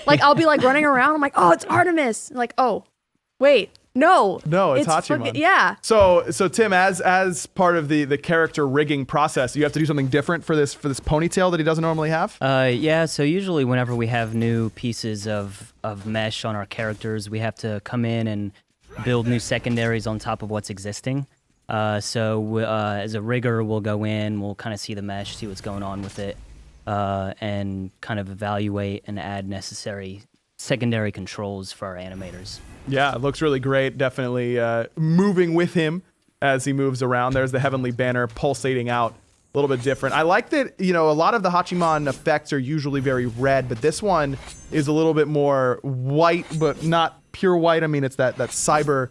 I'll be running around. I'm like, oh, it's Artemis. I'm like, oh, wait, no, it's fucking- Hachiman. yeah. So Tim, as part of the character rigging process, you have to do something different for this ponytail that he doesn't normally have. Yeah, so usually whenever we have new pieces of mesh on our characters, we have to come in and build new secondaries on top of what's existing. So as a rigger, we'll go in, we'll kind of see the mesh, see what's going on with it, and kind of evaluate and add necessary secondary controls for our animators. Yeah, it looks really great. Definitely moving with him as he moves around. There's the heavenly banner pulsating out. A little bit different. I like that, a lot of the Hachiman effects are usually very red, but this one is a little bit more white, but not pure white. I mean, it's that cyberness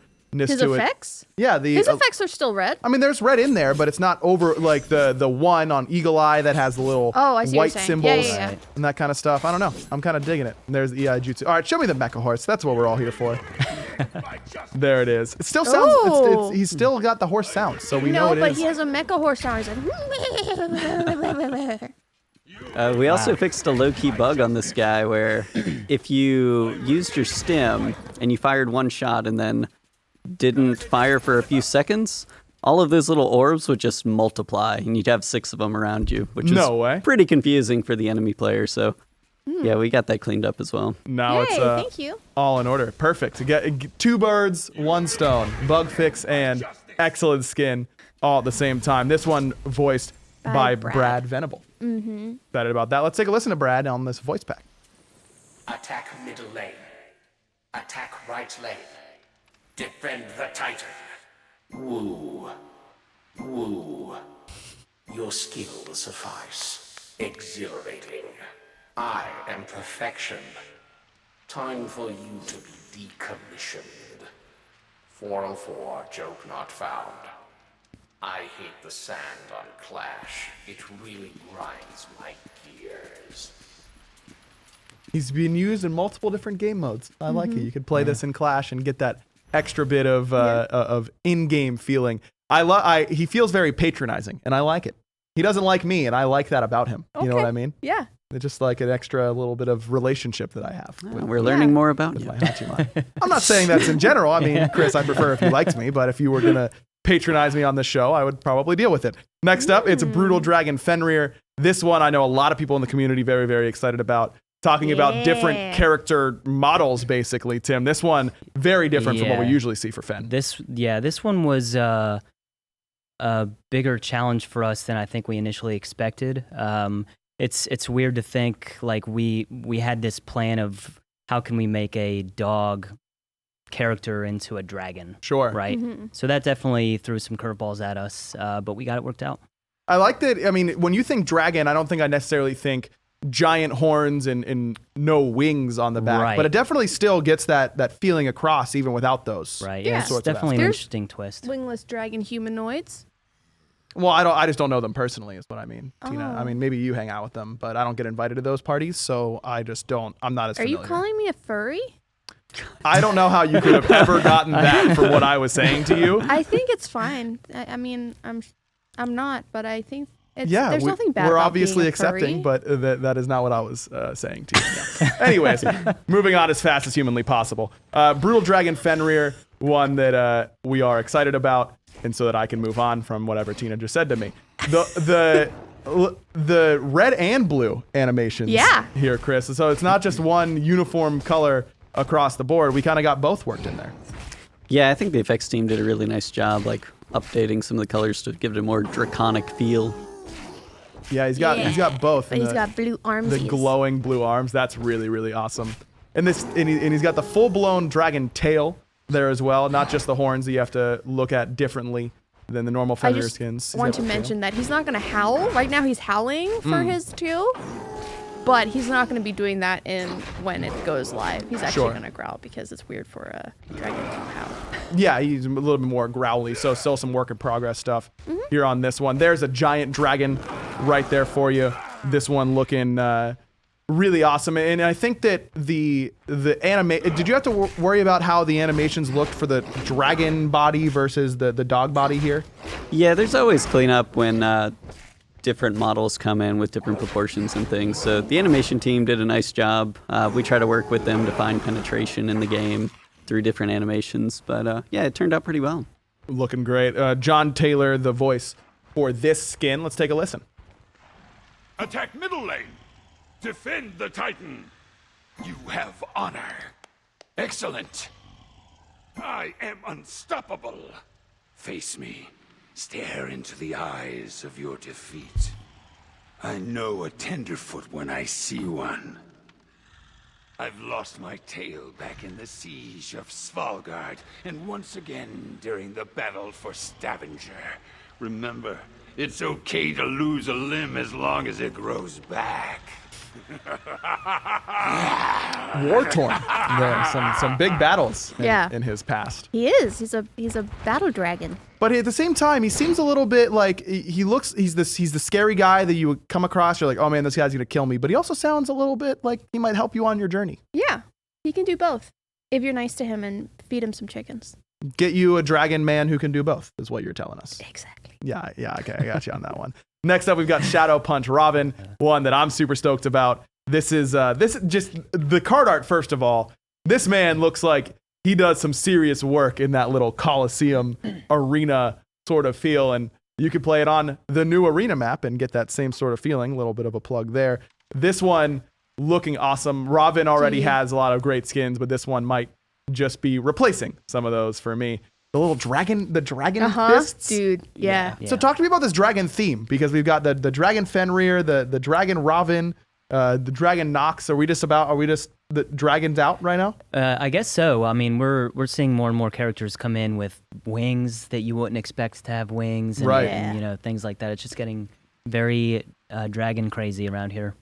His to effects? it. Yeah, His effects are still red. I mean, there's red in there, but it's not over like the one on Eagle Eye that has the little Oh, I see what white you're saying. symbols Yeah. and that kind of stuff. I don't know. I'm kind of digging it. And there's the EI Jutsu. All right, show me the mecha horse. That's what we're all here for. There it is. It still sounds. Oh. He's still got the horse sound, so we know No, it but is. he has a mecha horse sound. He's like, We also fixed a low-key bug on this guy where if you used your stim and you fired one shot and then didn't fire for a few seconds, all of those little orbs would just multiply and you'd have 6 of them around you, which No is way. pretty confusing for the enemy player. So yeah, we got that cleaned up as well. Now Yay, it's thank you. all in order. Perfect. To get 2 birds, 1 stone. Bug fix and excellent skin all at the same time. This one voiced by Brad Venable. Mm-hmm. Excited about that. Let's take a listen to Brad on this voice pack. Attack middle lane. Attack right lane. Defend the Titan. Woo. Woo. Your skill will suffice. Exhilarating. I am perfection. Time for you to be decommissioned. 404, joke not found. I hate the sand on Clash. It really grinds my gears. He's being used in multiple different game modes. I like it. You could play this in Clash and get that extra bit of in-game feeling. He feels very patronizing, and I like it. He doesn't like me, and I like that about him. You know what I mean? Yeah. It's just like an extra little bit of relationship that I have. We're learning more about you. My Hachimon. I'm not saying that's in general. I mean, Chris, I prefer if you liked me, but if you were going to patronize me on the show, I would probably deal with it. Next up, it's a Brutal Dragon Fenrir. This one I know a lot of people in the community very, very excited about. Talking about different character models, basically, Tim. This one, very different from what we usually see for Fen. This one was a bigger challenge for us than I think we initially expected. It's weird to think like we had this plan of how can we make a dog character into a dragon. Sure. Right? So that definitely threw some curveballs at us, but we got it worked out. I like that. I mean, when you think dragon, I don't think I necessarily think giant horns and no wings on the back, but it definitely still gets that feeling across even without those. Right. Yeah. It's definitely an interesting twist. Wingless dragon humanoids. Well, I just don't know them personally, is what I mean, Tina. I mean, maybe you hang out with them, but I don't get invited to those parties, so I just don't. I'm not as familiar. Are you calling me a furry? I don't know how you could have ever gotten that from what I was saying to you. I think it's fine. I mean, I'm not, but I think there's nothing bad. We're about obviously being a accepting, furry. but that is not what I was saying to you. No. Anyways, moving on as fast as humanly possible. Brutal Dragon Fenrir, one that we are excited about, and so that I can move on from whatever Tina just said to me. The red and blue animations here, Chris. So it's not just one uniform color across the board. We kind of got both worked in there. Yeah, I think the effects team did a really nice job, like updating some of the colors to give it a more draconic feel. Yeah, he's got both. But he's got blue arms. The glowing blue arms. That's really, really awesome. And he's got the full-blown dragon tail there as well, not just the horns that you have to look at differently than the normal Fenrir skins. I want to mention that he's not going to howl. Right now he's howling for his tail, but he's not going to be doing that when it goes live. He's actually going to growl because it's weird for a dragon to howl. Yeah, he's a little bit more growly, so still some work in progress stuff here on this one. There's a giant dragon right there for you. This one looking really awesome, and I think that the did you have to worry about how the animations looked for the dragon body versus the dog body here? Yeah, there's always cleanup when different models come in with different proportions and things. So the animation team did a nice job. We try to work with them to find penetration in the game through different animations, but yeah, it turned out pretty well. Looking great. John Taylor, the voice for this skin. Let's take a listen. Attack middle lane. Defend the Titan. You have honor. Excellent. I am unstoppable. Face me. Stare into the eyes of your defeat. I know a tenderfoot when I see one. I've lost my tail back in the siege of Svalgard, and once again during the battle for Stavanger. Remember, it's okay to lose a limb as long as it grows back. War-torn. Some big battles in his past. He is. He's a battle dragon. But at the same time, he seems a little bit like he's the scary guy that you would come across. You're like, oh man, this guy's gonna kill me. But he also sounds a little bit like he might help you on your journey. Yeah, he can do both if you're nice to him and feed him some chickens. Get you a dragon man who can do both, is what you're telling us. Exactly. Yeah, okay, I got you on that one. Next up, we've got Shadow Punch Robin, one that I'm super stoked about. This is just the card art. First of all, this man looks like he does some serious work in that little Coliseum arena sort of feel, and you could play it on the new arena map and get that same sort of feeling. A little bit of a plug there. This one looking awesome. Robin already has a lot of great skins, but this one might just be replacing some of those for me. The little dragon, fists. Dude, yeah. So talk to me about this dragon theme, because we've got the dragon Fenrir, the dragon Robin, the dragon Nox. Are we just the dragons out right now? I guess so. I mean, we're seeing more and more characters come in with wings that you wouldn't expect to have wings, and, and things like that. It's just getting very dragon crazy around here.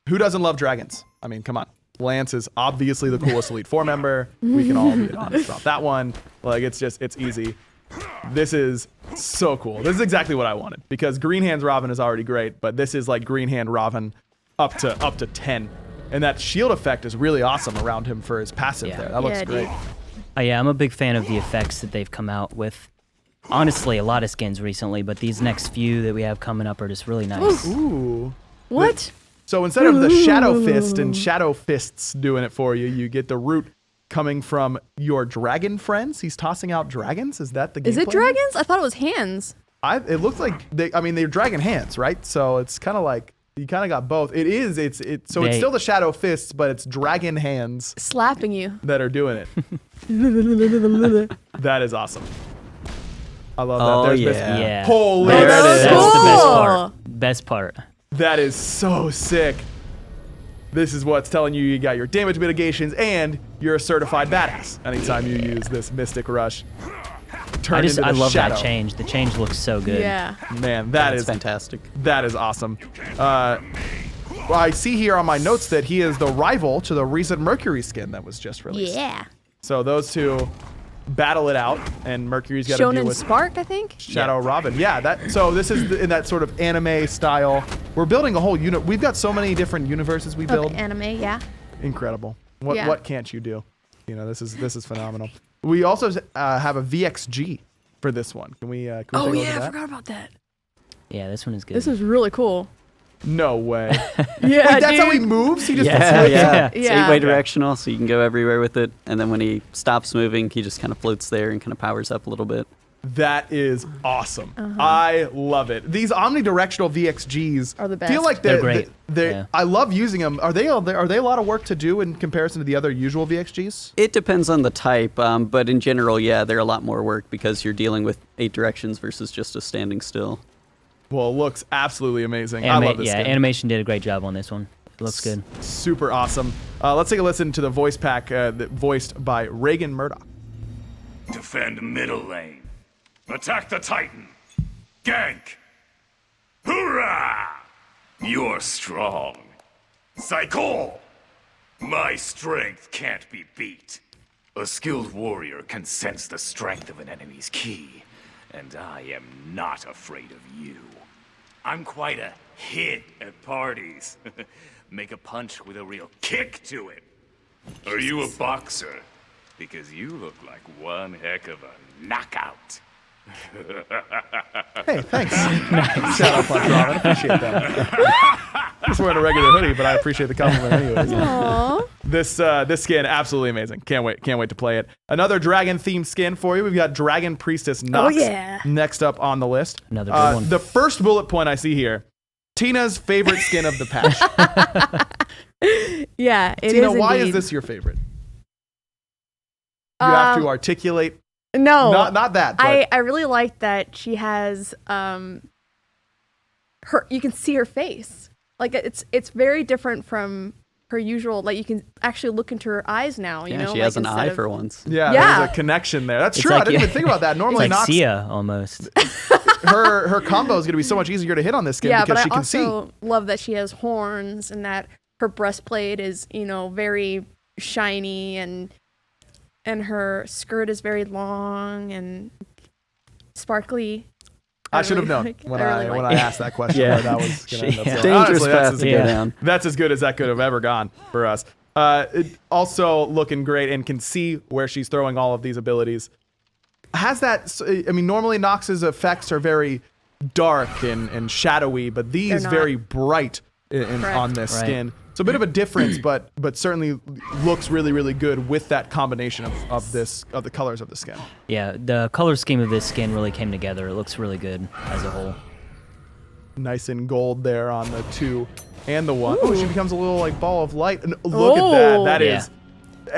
Who doesn't love dragons? I mean, come on. Lance is obviously the coolest Elite Four member. We can all be honest about that one. Like, it's easy. This is so cool. This is exactly what I wanted, because Green Hand's Robin is already great, but this is like Green Hand Robin up to 10. And that shield effect is really awesome around him for his passive Yeah. there. That looks Yeah, great. dude. Yeah, I'm a big fan of the effects that they've come out with. Honestly, a lot of skins recently, but these next few that we have coming up are just really nice. Ooh. What? So instead of the Shadow Fist and Shadow Fists doing it for you, you get the root coming from your dragon friends. He's tossing out dragons. Is that the gameplay? Is it dragons? I thought it was hands. It looks like they're dragon hands, right? So it's kind of like you kind of got both. It is. It's still the Shadow Fists, but it's dragon hands Slapping you. that are doing it. That is awesome. I love that. Oh, There's yeah. Biscuit. Yeah. Holy There it That's is. the best Cool. part. Best part. That is so sick. This is what's telling you got your damage mitigations and you're a certified badass anytime you use this Mystic Rush. I love shadow. that change. The change looks so good. Yeah. Man, That's fantastic. that is awesome. Well, I see here on my notes that he is the rival to the recent Mercury skin that was just released. Yeah. So those two battle it out, and Mercury's got to deal Shonen with Spark, I think. Shadow Robin. Yeah, so this is in that sort of anime style. We're building a whole unit. We've got so many different universes we build. Of anime, yeah. Incredible. Yeah. What can't you do? You know, this is phenomenal. We also have a VXG for this one. Can we take a Oh look yeah, at I that? forgot about that. Yeah, this one is good. This is really cool. No way. Yeah, Wait, that's how he dude. moves? He just Yeah, yeah. It's Yeah. 8-way directional, so you can go everywhere with it. And then when he stops moving, he just kind of floats there and kind of powers up a little bit. That is awesome. Uh-huh. I love it. These omnidirectional VXGs Are the best. feel like They're great. Yeah. I love using them. Are they a lot of work to do in comparison to the other usual VXGs? It depends on the type, but in general, yeah, they're a lot more work because you're dealing with 8 directions versus just a standing still. Well, it looks absolutely amazing. I love this skin. Animation did a great job on this one. It looks good. Super awesome. Let's take a listen to the voice pack voiced by Reagan Murdoch. Defend middle lane. Attack the Titan. Gank. Hoorah! You're strong. Cycle. My strength can't be beat. A skilled warrior can sense the strength of an enemy's ki, and I am not afraid of you. I'm quite a hit at parties. Make a punch with a real kick to it. Are you a boxer? Because you look like one heck of a knockout. Hey, thanks. Shout out, Punch Robin. Appreciate that. Just wearing a regular hoodie, but I appreciate the compliment anyways. Aww. This skin, absolutely amazing. Can't wait to play it. Another dragon themed skin for you. We've got Dragon Priestess Nox yeah. next up on the list. Another good one. The first bullet point I see here, Tina's favorite skin of the patch. Yeah, it is Tina, why indeed. is this your favorite? You have to articulate. No, Not that. But I really like that she has her. You can see her face. Like it's very different from her usual. Like you can actually look into her eyes now. You Yeah, know, she like, has an instead eye of- for once. yeah, Yeah. there's a connection there. That's It's true. I like- didn't even think about that. It's Normally, like Nox, Sia almost. her combo is going to be so much easier to hit on this skin Yeah, because but she I can see. also love that she has horns and that her breastplate is very shiny and her skirt is very long and sparkly. I should have known when I asked that question. Yeah. Where that was going to end up. Yeah. So Dangerous honestly, path to go yeah. down. that's as good as that could have ever gone for us. It also looking great and can see where she's throwing all of these abilities. Has that? I mean, normally Nox's effects are very dark and shadowy, but these They're not. very bright Correct. on this Right. skin. So a bit of a difference, but certainly looks really, really good with that combination of the colors of the skin. Yeah, the color scheme of this skin really came together. It looks really good as a whole. Nice and gold there on the 2 and the 1. Oh, she becomes a little like ball of light. And look at that. Oh. That Yeah.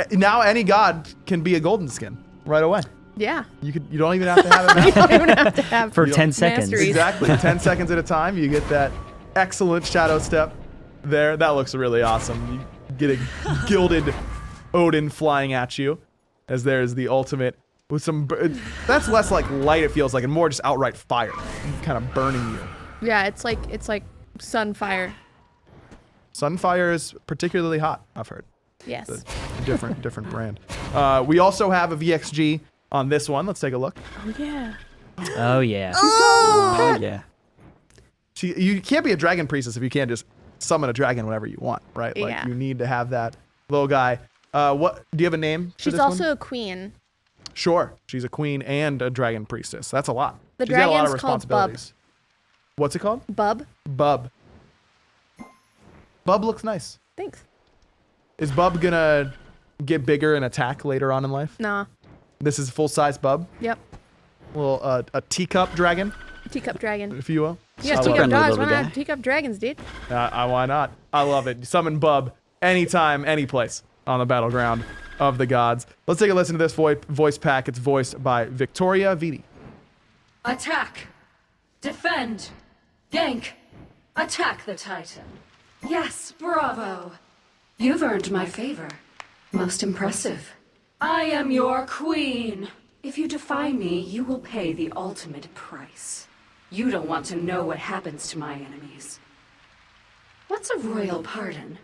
is now any god can be a golden skin right away. Yeah, You don't even have to have it now. you don't even have to have For 10 seconds. masteries. Exactly. 10 seconds at a time, you get that excellent shadow step there. That looks really awesome. You get a gilded Odin flying at you as there's the ultimate with some. That's less like light, it feels like, and more just outright fire, kind of burning you. Yeah, it's like Sunfire. Sunfire is particularly hot, I've heard. Yes. Different brand. We also have a VXG on this one. Let's take a look. Oh yeah. Oh, yeah. Oh, yeah. You can't be a dragon priestess if you can't just summon a dragon whenever you want, right? Like Yeah. you need to have that little guy. What do you have a name? For She's this also one? a queen. Sure. She's a queen and a dragon priestess. That's a lot. The She's got a lot of dragon's called Bub. responsibilities. What's it called? Bub. Bub. Bub looks nice. Thanks. Is Bub gonna get bigger and attack later on in life? Nah. This is full size Bub. Yep. Little a teacup dragon, Teacup dragon. if you will. You I got love teacup it. dogs. Why little not guy. teacup dragons, dude? Why not? I love it. Summon Bub anytime, any place on the battleground of the gods. Let's take a listen to this voice pack. It's voiced by Victoria Viti. Attack! Defend! Gank! Attack the Titan! Yes, bravo! You've earned my favor. Most impressive. I am your queen! If you defy me, you will pay the ultimate price. You don't want to know what happens to my enemies. What's a royal pardon?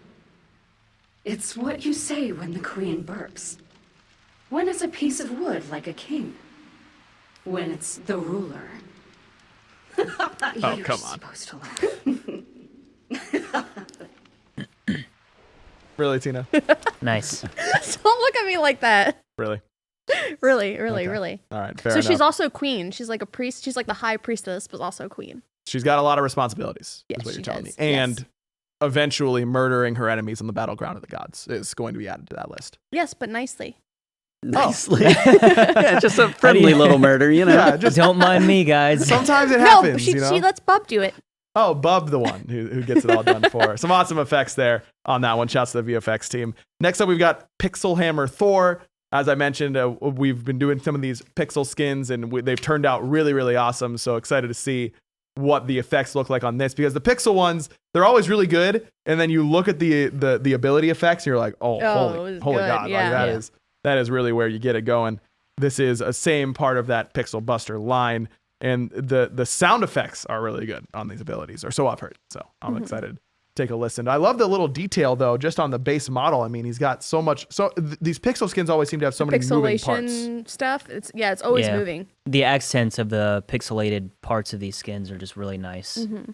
It's what you say when the queen burps. When it's a piece of wood like a king. When it's the ruler. Oh, come on. Supposed to laugh. Really, Tina? Nice. Don't look at me like that. Really? Really. Okay. All right, fair So enough. she's also queen. She's like a priest. She's like the high priestess, but also queen. She's got a lot of responsibilities, Yes, is what she you're telling does. me. And Yes. eventually murdering her enemies on the battleground of the gods is going to be added to that list. Yes, but nicely. Nicely. Yeah, just a friendly little murder, you know? Yeah, just Don't mind me, guys. sometimes it No, happens, but she you know? lets Bub do it. Oh, Bub, the one who gets it all done for her. Some awesome effects there on that one. Shouts to the VFX team. Next up, we've got Pixel Hammer Thor. As I mentioned, we've been doing some of these pixel skins, and they've turned out really, really awesome. So excited to see what the effects look like on this, because the pixel ones, they're always really good. And then you look at the ability effects, and you're like, holy it was good. God, Yeah. like that is really where you get it going. This is a same part of that Pixel Buster line. And the sound effects are really good on these abilities, or so I've heard. So I'm excited to take a listen. I love the little detail, though, just on the base model. I mean, he's got so much. These pixel skins always seem to have so many moving parts. Pixelation stuff. It's always Yeah. moving. The accents of the pixelated parts of these skins are just really nice. Mm-hmm.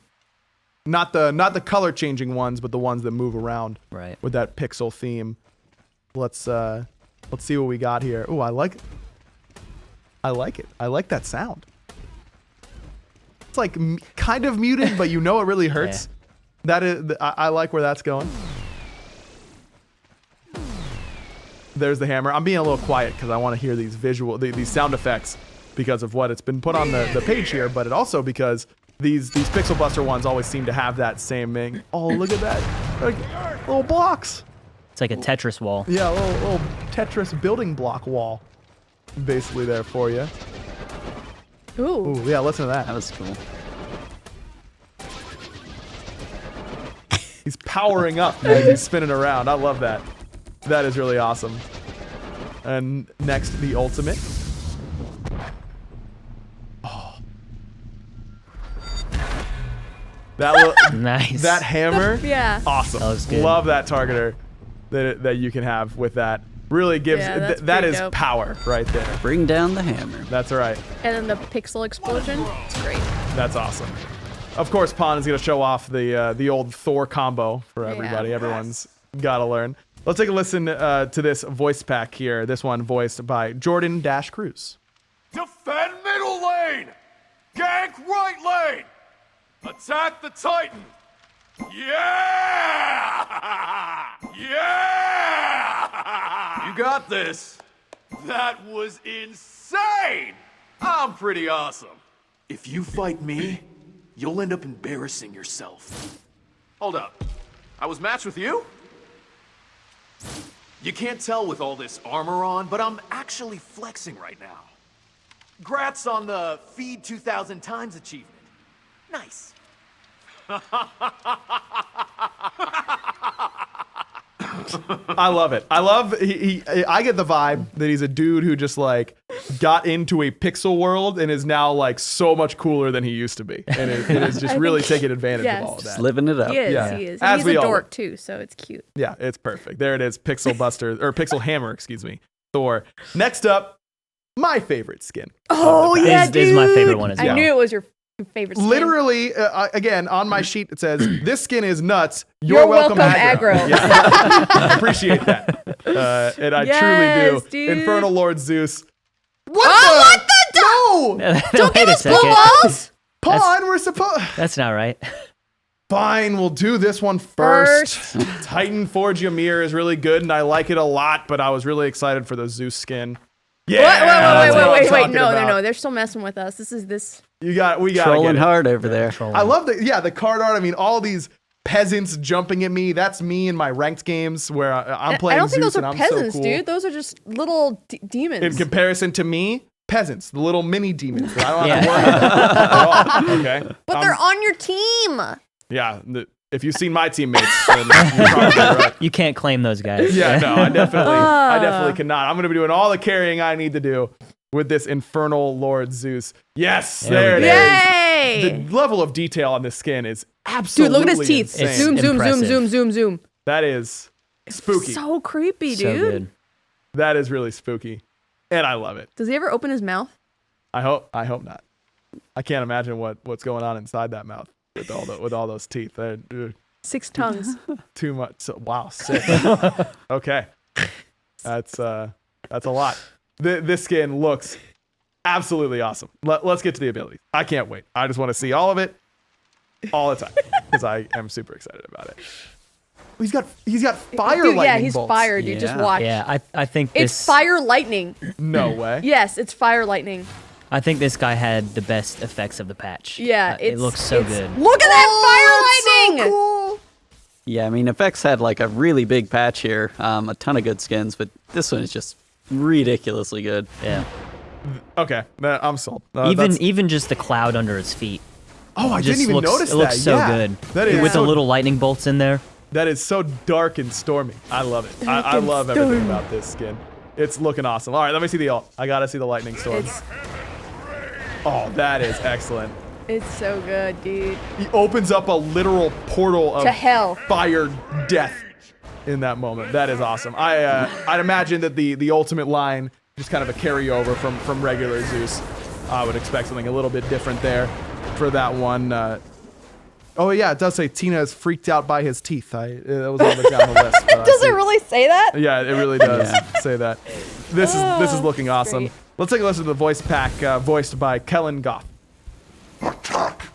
Not the color changing ones, but the ones that move around Right. with that pixel theme. Let's see what we got here. Oh, I like it. I like that sound. It's like kind of muted, but you know it really hurts. That is, I like where that's going. There's the hammer. I'm being a little quiet because I want to hear these sound effects because of what it's been put on the page here, but it also because these Pixel Buster ones always seem to have that same thing. Oh, look at that. Like, little blocks. It's like a Tetris wall. Yeah, a little Tetris building block wall basically there for you. Ooh. Ooh, yeah, listen to that. That was cool. He's powering up as he's spinning around. I love that. That is really awesome. And next, the ultimate. Oh. Nice. That hammer. Yeah. Awesome. That looks good. Love that targeter that you can have with that. Really gives Yeah, that's that pretty is dope. power right there. Bring down the hammer. That's right. And then the pixel explosion. It's great. That's awesome. Of course, Pon is going to show off the old Thor combo for everybody. Yeah. Everyone's got to learn. Let's take a listen to this voice pack here. This one voiced by Jordan Dash Cruz. Defend middle lane! Gank right lane! Attack the Titan! Yeah! Yeah! You got this. That was insane! I'm pretty awesome. If you fight me, you'll end up embarrassing yourself. Hold up. I was matched with you? You can't tell with all this armor on, but I'm actually flexing right now. Grats on the feed 2,000 times achievement. Nice. I love it. I love I get the vibe that he's a dude who just like got into a pixel world and is now like so much cooler than he used to be, and it is just really taking advantage yes. of all of Just that. living it up. He is. Yeah. He is. As And he's we a all dork are. too, so it's cute. Yeah, it's perfect. There it is. Pixel Buster or Pixel Hammer, excuse me. Thor. Next up, my favorite skin. Oh yeah, Is my favorite one as I well. knew it was your favorite skin. Literally, again, on my sheet it says, "This skin is nuts. You're welcome, aggro." Yeah. I appreciate that, and I Yes, truly do. dude. Infernal Lord Zeus. What the? No, Don't give Wait a us blue second. balls. Pawn. We're supposed. That's not right. Fine, we'll do this one first. Titan FORGEYMIR is really good, and I like it a lot. But I was really excited for the Zeus skin. Yeah. that's what I'm Wait. talking No. about. They're still messing with us. We got Trolling get it. hard over there. I love the card art. I mean, all these peasants jumping at me. That's me in my ranked games where I'm playing I don't think Zeus those and are I'm peasants, so cool. dude. Those are just little demons. In comparison to me, peasants, the little mini demons that I don't have to worry about at all. Okay. But they're on your team. Yeah. If you've seen my teammates, then you're probably right. You can't claim those guys. Yeah, no, I definitely cannot. I'm going to be doing all the carrying I need to do with this infernal Lord Zeus. Yes, there it is. Yay! The level of detail on this skin is absolutely Dude, look at his teeth. insane. Zoom. That is spooky. So creepy, dude. So good. That is really spooky, and I love it. Does he ever open his mouth? I hope not. I can't imagine what's going on inside that mouth with all those teeth. They're 6 tongues. too much. So, wow, 6. Okay, that's a lot. This skin looks absolutely awesome. Let's get to the abilities. I can't wait. I just want to see all of it all the time because I am super excited about it. He's got fire Dude, lightning yeah, he's bolts. fire, dude. Just Yeah. watch. Yeah, I think It's fire lightning. No way. Yes, it's fire lightning. I think this guy had the best effects of the patch. Yeah, it looks so good. Look at that fire lightning! Cool. Yeah, I mean, Effects had like a really big patch here, a ton of good skins, but this one is just ridiculously good. Yeah. Okay, I'm sold. Even just the cloud under his feet. Oh, I just didn't even looks, notice it looks that. so Yeah. good. That is with so, the little lightning bolts in there. That is so dark and stormy. I love it. I love everything about this skin. It's looking awesome. All right, let me see the ult. I gotta see the lightning storm. Oh, that is excellent. It's so good, dude. He opens up a literal portal of To hell. fire death in that moment. That is awesome. I'd imagine that the ultimate line just kind of a carryover from regular Zeus. I would expect something a little bit different there for that one. Oh yeah, it does say Tina is freaked out by his teeth. That was on down the list. but I Does see it really say that? Yeah, it really does say that. This is looking awesome. great. Let's take a listen to the voice pack voiced by Kellen Goff. Attack!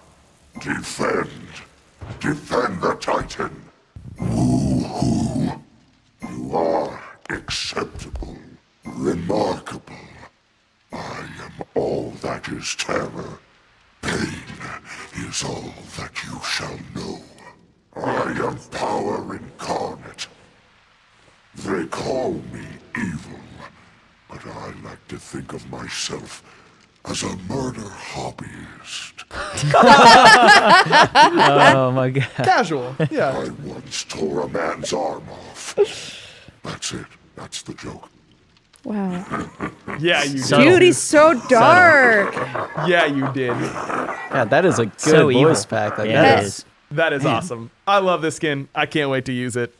Defend! Defend the Titan! Woo-hoo! You are acceptable, remarkable. I am all that is terror. Pain is all that you shall know. I am power incarnate. They call me evil, but I like to think of myself as a murder hobbyist. Oh my god. Casual. Yeah. I once tore a man's arm off. That's it. That's the joke. Wow. Yeah, you did. Dude, he's so dark. Yeah, you did. Yeah, that is a good So evil. voice pack. Like, Yeah, that it is. is. That is awesome. I love this skin. I can't wait to use it.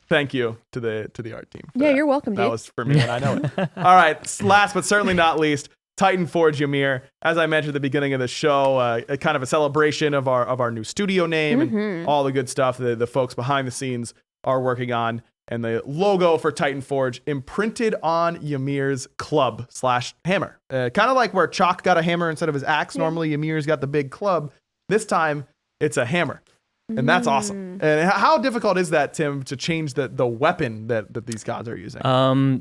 Thank you to the art team. for Yeah, that. you're welcome, That dude. was for me, and I know it. All right, last but certainly not least, Titan FORGEYMIR. As I mentioned at the beginning of the show, a kind of a celebration of our new studio name and all the good stuff that the folks behind the scenes are working on. And the logo for Titan Forge imprinted on Ymir's club / hammer. Kind of like where Chalk got a hammer instead of his axe. Normally Ymir's got the big club. This time it's a hammer. And that's awesome. And how difficult is that, Tim, to change the weapon that these gods are using?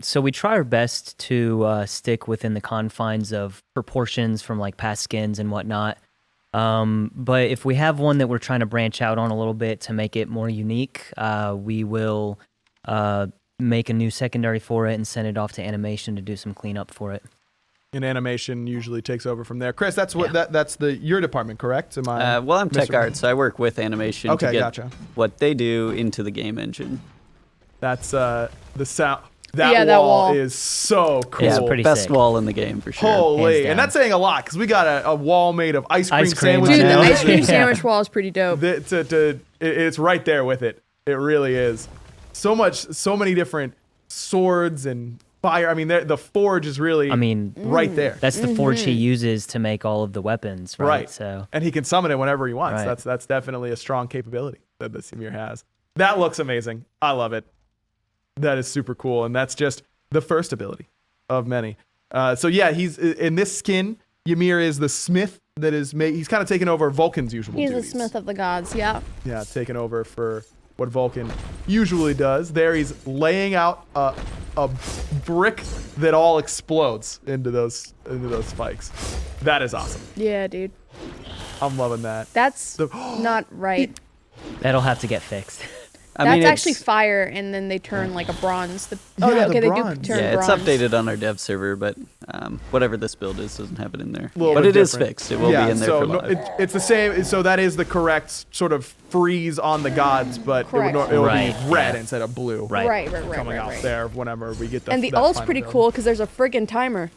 So we try our best to stick within the confines of proportions from like past skins and whatnot. But if we have one that we're trying to branch out on a little bit to make it more unique, we will make a new secondary for it and send it off to animation to do some cleanup for it. And animation usually takes over from there. Chris, that's what that's your department, correct? Am I? Well, I'm tech art, so I work with animation Okay, to get gotcha. what they do into the game engine. That's the sound. Yeah, That that wall wall. is so cool. Yeah, pretty Best sick. wall in the game for sure. Holy, down. and that's saying a lot because we got a wall made of ice cream Ice cream, sandwiches. Dude, the Yeah. ice cream Yeah. sandwich wall is pretty dope. It's right there with it. It really is. So many different swords and fire. I mean, the forge is really right there. That's the forge he uses to make all of the weapons, right? Right. So and he can summon it whenever he wants. Right. That's definitely a strong capability that the Ymir has. That looks amazing. I love it. That is super cool, and that's just the first ability of many. So yeah, he's in this skin. Ymir is the smith that is he's kind of taken over Vulcan's usual He's duties. the smith of the gods. Yeah. Yeah, taken over for what Vulcan usually does. There he's laying out a brick that all explodes into those spikes. That is awesome. Yeah, dude. I'm loving that. That's not right. that'll have to get fixed. That's actually fire, and then they turn like a bronze. They do turn bronze. Yeah, it's updated on our dev server, but whatever this build is doesn't have it in there. Little But bit it is different. fixed. It will be in there for live. it's the same. So that is the correct sort of freeze on the gods, but Correct. it would Right, be red yeah. instead of blue. Right. Coming out there whenever we get the And the that ult's final pretty build. cool because there's a friggin' timer.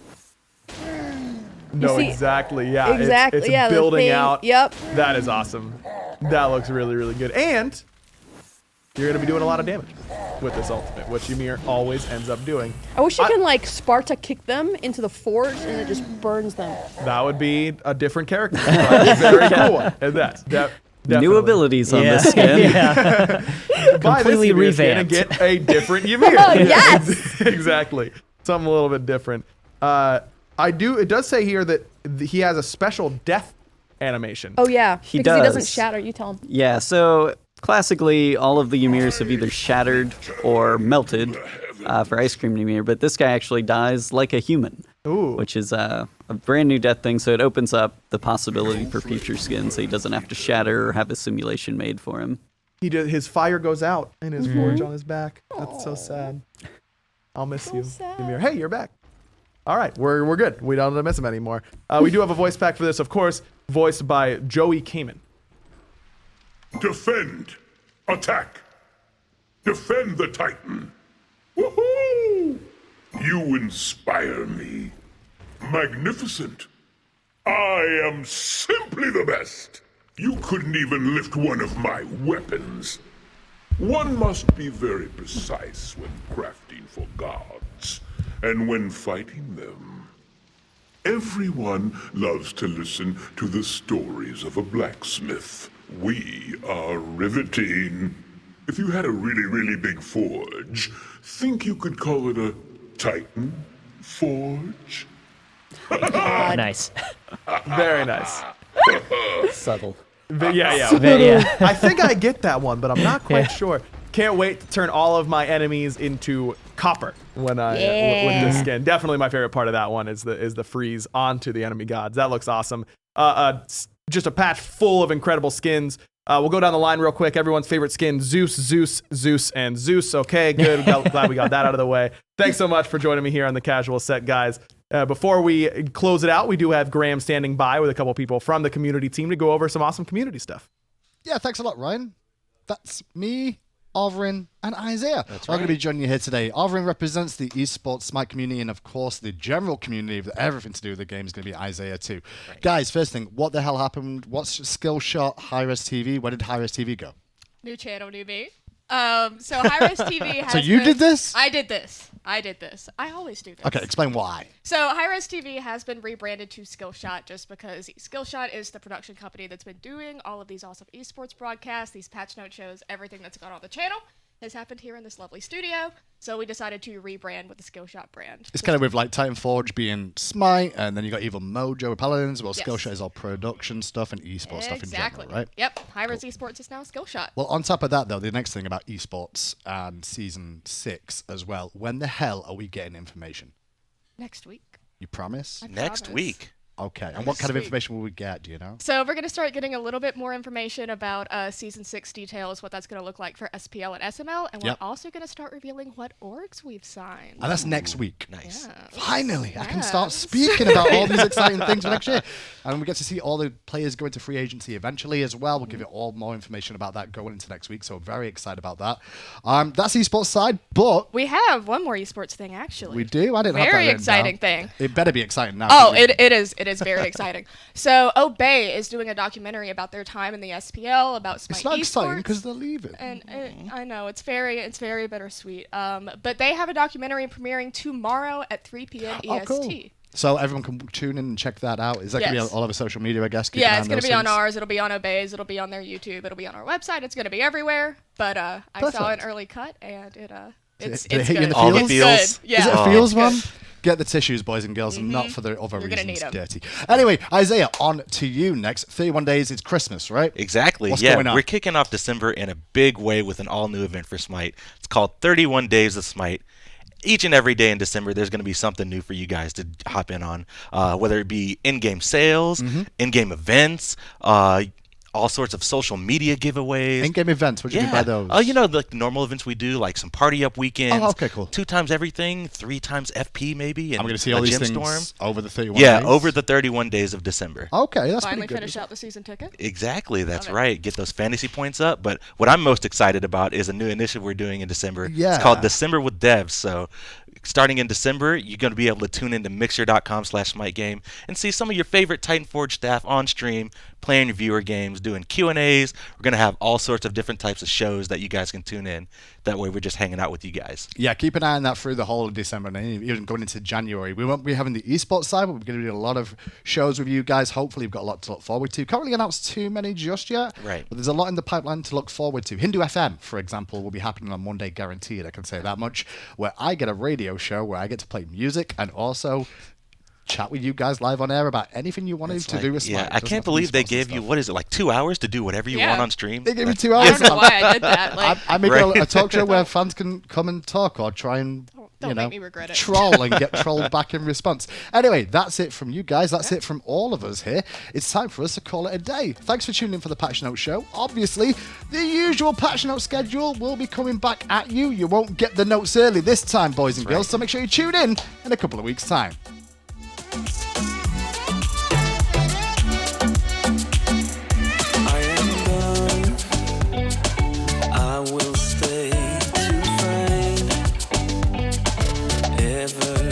No, see- exactly. Yeah, Exactly. It's yeah, the building thing- out. Yep. That is awesome. That looks really, really good. And you're going to be doing a lot of damage with this ultimate, which Ymir always ends up doing. I wish you can like Sparta kick them into the forge and it just burns them. That would be a different character. A very cool one. And that's definitely. New abilities on this skin. yeah. Buy this Completely Ymir skin and revamped. get a different Ymir. Yes! Exactly. Something a little bit different. It does say here that he has a special death animation. Oh yeah, He because he doesn't does. shatter. You tell him. Yeah, so classically, all of the Ymirs have either shattered or melted for Ice Cream Ymir, but this guy actually dies like a human, which is a brand new death thing, so it opens up the possibility for future skins, so he doesn't have to shatter or have a simulation made for him. His fire goes out in his forge on his back. That's so sad. I'll miss you, Ymir. Hey, you're back. All right, we're good. We don't miss him anymore. We do have a voice pack for this, of course, voiced by Joey Kamen. Defend. Attack. Defend the Titan. Woohoo! You inspire me. Magnificent. I am simply the best. You couldn't even lift one of my weapons. One must be very precise when crafting for gods, and when fighting them. Everyone loves to listen to the stories of a blacksmith. We are riveting. If you had a really, really big forge, think you could call it a Titan forge? Nice. Very nice. Subtle. Yeah. Yeah. I think I get that one, but I'm not quite sure. Can't wait to turn all of my enemies into copper with this skin. Definitely my favorite part of that one is the freeze onto the enemy gods. That looks awesome. Just a patch full of incredible skins. We'll go down the line real quick. Everyone's favorite skin: Zeus, and Zeus. Okay, good. Glad we got that out of the way. Thanks so much for joining me here on the Casual Set, guys. Before we close it out, we do have Graham standing by with a couple people from the community team to go over some awesome community stuff. Yeah, thanks a lot, Ryan. That's me, Arvin, and Isaiah. I'm going to be joining you here today. Arvin represents the esports SMITE community, and of course, the general community with everything to do with the game is going to be Isaiah too. Right. Guys, first thing, what the hell happened? What's Skillshot Hi-Res TV? Where did Hi-Res TV go? New channel, new me. So Hi-Res TV has So you did this? I did this. I always do this. Okay, explain why. So Hi-Res TV has been rebranded to Skillshot just because Skillshot is the production company that's been doing all of these awesome esports broadcasts, these patch note shows, everything that's gone on the channel has happened here in this lovely studio. So we decided to rebrand with the Skillshot brand. It's kind of with like Titan Forge being SMITE, and then you got Evil Mojo with Paladins. Well, Yes. Skillshot is all production stuff and esports stuff in general, right? Yep. Hi-Res Esports is now Skillshot. Well, on top of that, though, the next thing about esports and Season 6 as well, when the hell are we getting information? Next week. You promise? Next promise. week. Okay, and what kind of information will we get, do you know? So we're going to start getting a little bit more information about Season 6 details, what that's going to look like for SPL and SML, and we're also going to start revealing what orgs we've signed. And that's next week. Nice. Yeah. Finally, I can start speaking about all these exciting things for next year. And we get to see all the players go into free agency eventually as well. We'll give you all more information about that going into next week, so we're very excited about that. That's esports side, but... We have one more esports thing, actually. We do? I didn't have that Very written exciting down. thing. It better be exciting now. Oh, it is It is very exciting. So Obey is doing a documentary about their time in the SPL, about SMITE It's not exciting esports. because they're leaving. And I know it's very bittersweet. But they have a documentary premiering tomorrow at 3 p.m. EST. Oh, cool. So everyone can tune in and check that out. Is that going to be on all over social media, I guess? Yeah, it's going to be on ours. It'll be on Obey's. It'll be on their YouTube. It'll be on our website. It's going to be everywhere. But I saw an early cut, and it's Did it hit you in good. the feels? It's good. Yeah. Is it a feels one? Get the tissues, boys and girls, and not for the other You're gonna reasons. need 'em. Dirty. Anyway, Isaiah, on to you next. 31 days, it's Christmas, right? Exactly. What's yeah, going on? we're kicking off December in a big way with an all-new event for Smite. It's called 31 Days of Smite. Each and every day in December, there's going to be something new for you guys to hop in on, whether it be in-game sales, in-game events, all sorts of social media giveaways. In-game events, what do you mean by those? Oh, the normal events we do, like some party up weekends. Oh, okay, cool. 2 times everything, 3 times FP maybe. And I'm going to see all these things Storm. over the 31 Yeah, days? over the 31 days of December. Okay, that's Finally pretty good. finish out the season ticket. Exactly, that's Love it. right. Get those fantasy points up. But what I'm most excited about is a new initiative we're doing in December. Yeah. It's called December with Devs. So starting in December, you're going to be able to tune into mixer.com/SmiteGame and see some of your favorite Titan Forge staff on stream, playing viewer games, doing Q&As. We're going to have all sorts of different types of shows that you guys can tune in. That way we're just hanging out with you guys. Yeah, keep an eye on that through the whole of December and even going into January. We won't be having the esports side, but we're going to do a lot of shows with you guys. Hopefully, we've got a lot to look forward to. Can't really announce too many just yet, Right. but there's a lot in the pipeline to look forward to. Hindu FM, for example, will be happening on Monday, guaranteed. I can say that much. Where I get a radio show where I get to play music and also chat with you guys live on air about anything you wanted to do with Smite. Yeah, I can't believe they gave you, 2 hours to do whatever you want on stream? They gave me 2 hours. I don't know why I did that. Like, I make a talk show where fans can come and talk or try and Don't make me regret it. troll and get trolled back in response. Anyway, that's it from you guys. That's it from all of us here. It's time for us to call it a day. Thanks for tuning in for the Patch Note Show. Obviously, the usual Patch Note schedule will be coming back at you. You won't get the notes early this time, boys and girls, so make sure you tune in a couple of weeks' time. I will stay to find ever